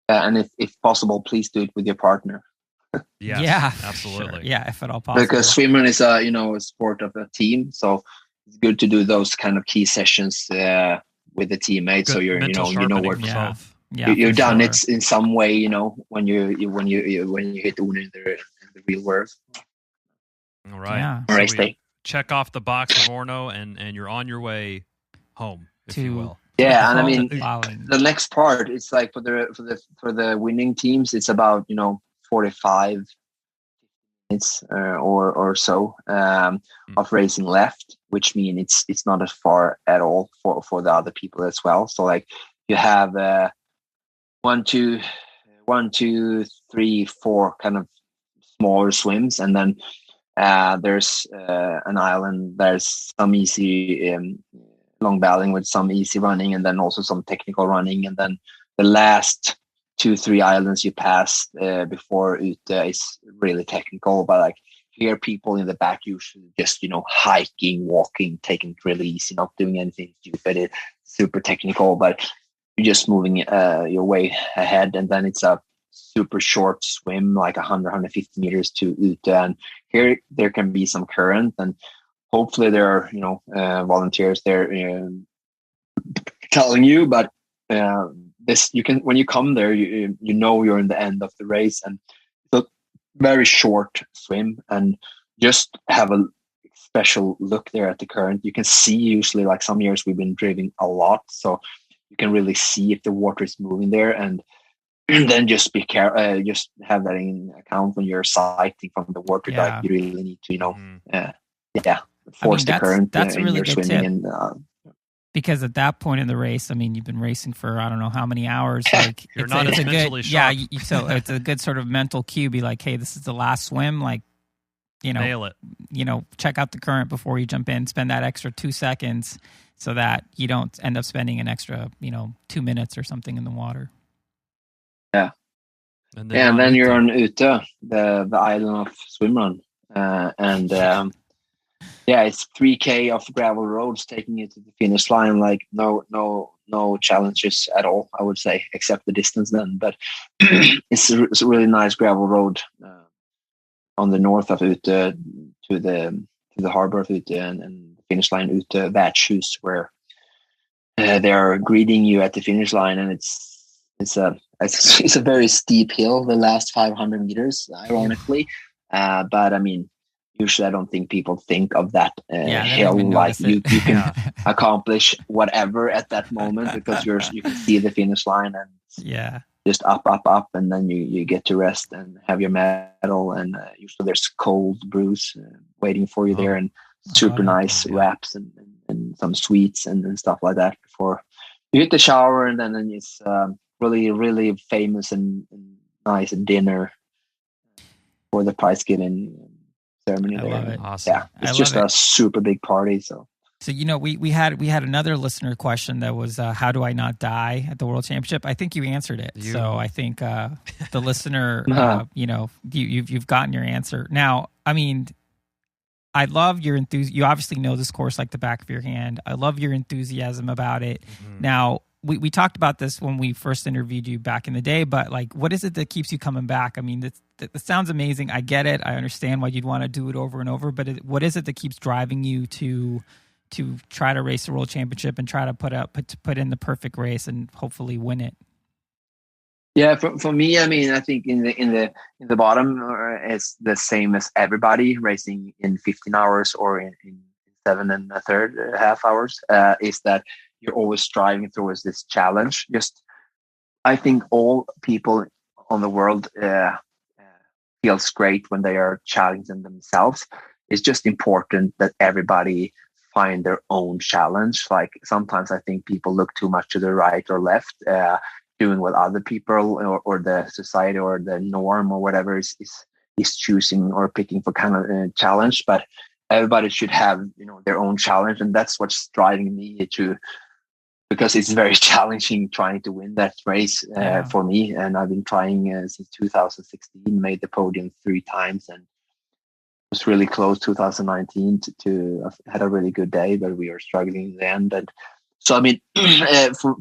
And if possible, please do it with your partner. Yes, yeah, absolutely. Sure. Yeah, if at all possible. Because swimrun is a sport of a team, so it's good to do those kind of key sessions with the teammate. So you're where you've done it in some way, when you hit Orno in the real world. All right. Yeah. So race day. Check off the box of Orno and you're on your way home, if you will. Yeah, and I mean the next part, it's like for the winning teams, it's about 45 minutes or so of racing left, which means it's not as far at all for the other people as well. So like you have 1, 2, 3, 4 kind of smaller swims, and then there's an island. There's some easy long battling with some easy running, and then also some technical running, and then the last 2-3 islands you pass before Ute is really technical. But like here, people in the back usually just hiking, walking, taking it really easy, not doing anything stupid. It's super technical, but you're just moving your way ahead, and then it's a super short swim, like 100-150 meters to Ute. And here there can be some current, and hopefully there are volunteers there telling you. But this, you can, when you come there, you're in the end of the race, and it's a very short swim, and just have a special look there at the current. You can see, usually, like some years we've been driving a lot, so you can really see if the water is moving there, and then just be careful. Just have that in account when you're sighting from the water. Like you really need to, force the current. That's a really good tip. And, because at that point in the race, I mean, you've been racing for I don't know how many hours. Like you're not as mentally sharp. Yeah, so it's a good sort of mental cue. Be like, hey, this is the last swim. Like, nail it. Check out the current before you jump in. Spend that extra 2 seconds so that you don't end up spending an extra 2 minutes or something in the water. Yeah. And then you're on Ute, the island of Swimrun, and it's 3K of gravel roads taking you to the finish line. Like no challenges at all, I would say, except the distance then. But it's a really nice gravel road on the north of Ute to the harbor of Ute, and the finish line Ute Värdshus, where they are greeting you at the finish line, and it's a very steep hill, the last 500 meters, ironically. But I mean, usually I don't think people think of that hill, like you can accomplish whatever at that moment, because you can see the finish line, and just up, and then you get to rest and have your medal, and usually there's cold brews waiting for you there, and super nice wraps and some sweets and stuff like that before you hit the shower, and then it's really, really famous and nice dinner for the prize giving ceremony. I there. love it. Awesome. Yeah, it's just a super big party. So we had another listener question that was how do I not die at the World Championship? I think you answered it. So I think the listener, you've gotten your answer. Now, I mean, I love your enthusiasm. You obviously know this course like the back of your hand. I love your enthusiasm about it. Mm-hmm. Now, we talked about this when we first interviewed you back in the day, but like, what is it that keeps you coming back? I mean, that sounds amazing. I get it. I understand why you'd want to do it over and over, but what is it that keeps driving you to try to race the World Championship and try to put in the perfect race and hopefully win it? Yeah, for me, I mean, I think in the bottom it's the same as everybody racing in 15 hours or in 7 1/3 hours. Is that you're always striving towards this challenge. Just, I think all people on the world feel feels great when they are challenging themselves. It's just important that everybody find their own challenge. Like sometimes I think people look too much to the right or left, doing what other people or the society or the norm or whatever is choosing or picking for kind of challenge. But everybody should have, their own challenge, and that's what's driving me to, because it's very challenging trying to win that race for me. And I've been trying since 2016, made the podium 3 times, and was really close 2019 to had a really good day, but we were struggling in the end. And so, I mean,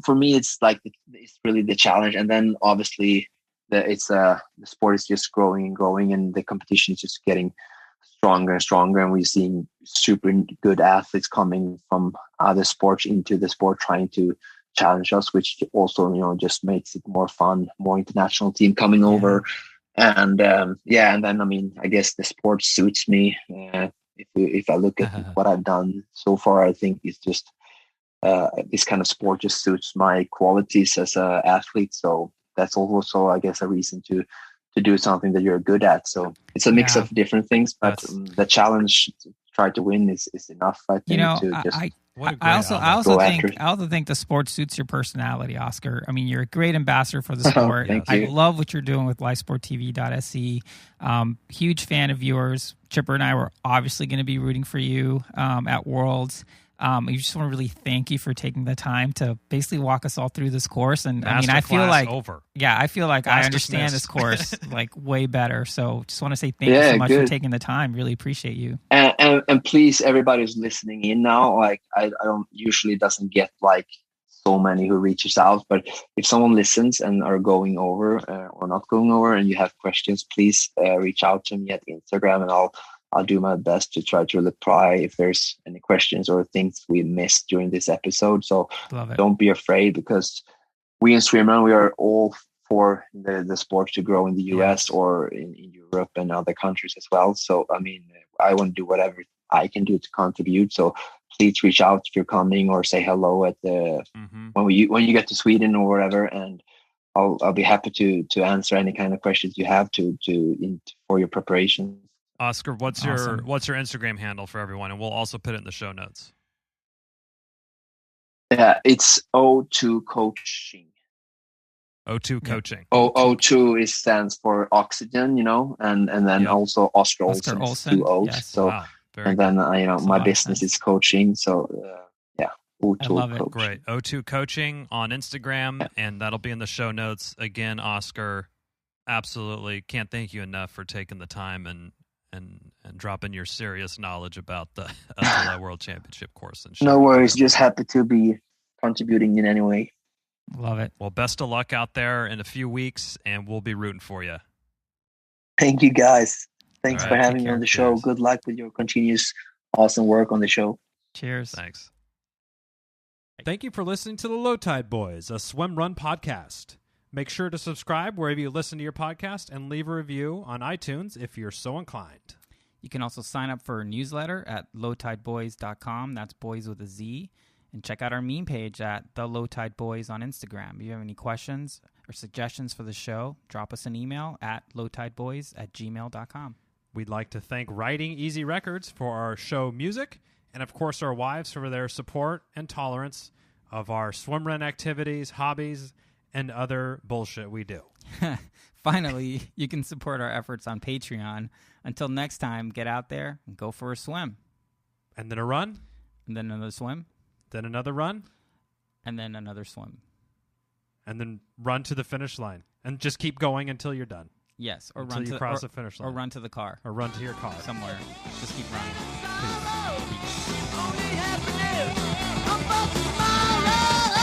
for me, it's like it's really the challenge. And then obviously the sport is just growing and growing, and the competition is just getting stronger and stronger. And we're seeing super good athletes coming from other sports into the sport, trying to challenge us, which also, just makes it more fun, more international team coming over. And and then, I mean, I guess the sport suits me. If I look at what I've done so far, I think it's just this kind of sport just suits my qualities as an athlete. So that's also, I guess, a reason to do something that you're good at. So it's a mix of different things, but the challenge to try to win is enough, I think, to just. I also think the sport suits your personality, Oscar. I mean, you're a great ambassador for the sport. I love what you're doing with livesporttv.se. Huge fan of yours. Chipper and I were obviously going to be rooting for you at Worlds. I just want to really thank you for taking the time to basically walk us all through this course. And I mean, I feel like I understand this course like way better. So just want to say thank you so much for taking the time. Really appreciate you. And please, everybody who's listening in now, like I don't usually doesn't get like so many who reaches out, but if someone listens and are going over or not going over, and you have questions, please reach out to me at Instagram, and I'll do my best to try to reply if there's any questions or things we missed during this episode. So don't be afraid, because we in Swimrun, we are all for the sport to grow in the US or in Europe and other countries as well. So, I mean, I want to do whatever I can do to contribute. So please reach out if you're coming, or say hello at the when you get to Sweden or wherever, and I'll be happy to answer any kind of questions you have for your preparation. Oscar, what's your Instagram handle for everyone? And we'll also put it in the show notes. Yeah, it's O2 Coaching. O2 Coaching. O2 stands for oxygen, and then also Oscar Olsson. 2 O's. Yes. So, and then my business is coaching. So O2 I love it. Coaching. Great. O2 Coaching on Instagram, and that'll be in the show notes. Again, Oscar, absolutely can't thank you enough for taking the time and dropping your serious knowledge about the ÖTILLÖ World Championship course. And no worries. Just happy to be contributing in any way. Love it. Well, best of luck out there in a few weeks, and we'll be rooting for you. Thank you, guys. Thanks for having me on the show. Cheers. Good luck with your continuous awesome work on the show. Cheers. Thanks. Thank you for listening to the Löw Tide Böyz, a Swimrun podcast. Make sure to subscribe wherever you listen to your podcast and leave a review on iTunes if you're so inclined. You can also sign up for a newsletter at lowtideboys.com. That's boys with a Z. And check out our meme page at the Löw Tide Böyz on Instagram. If you have any questions or suggestions for the show, drop us an email at lowtideboys@gmail.com. We'd like to thank Writing Easy Records for our show music, and of course our wives for their support and tolerance of our swimrun activities, hobbies, and other bullshit we do. Finally, you can support our efforts on Patreon. Until next time, get out there and go for a swim. And then a run. And then another swim. Then another run. And then another swim. And then run to the finish line. And just keep going until you're done. Yes. Or until run you to cross the finish line. Or run to the car. Or run to your car. Somewhere. Just keep running. Peace. Only happiness about tomorrow.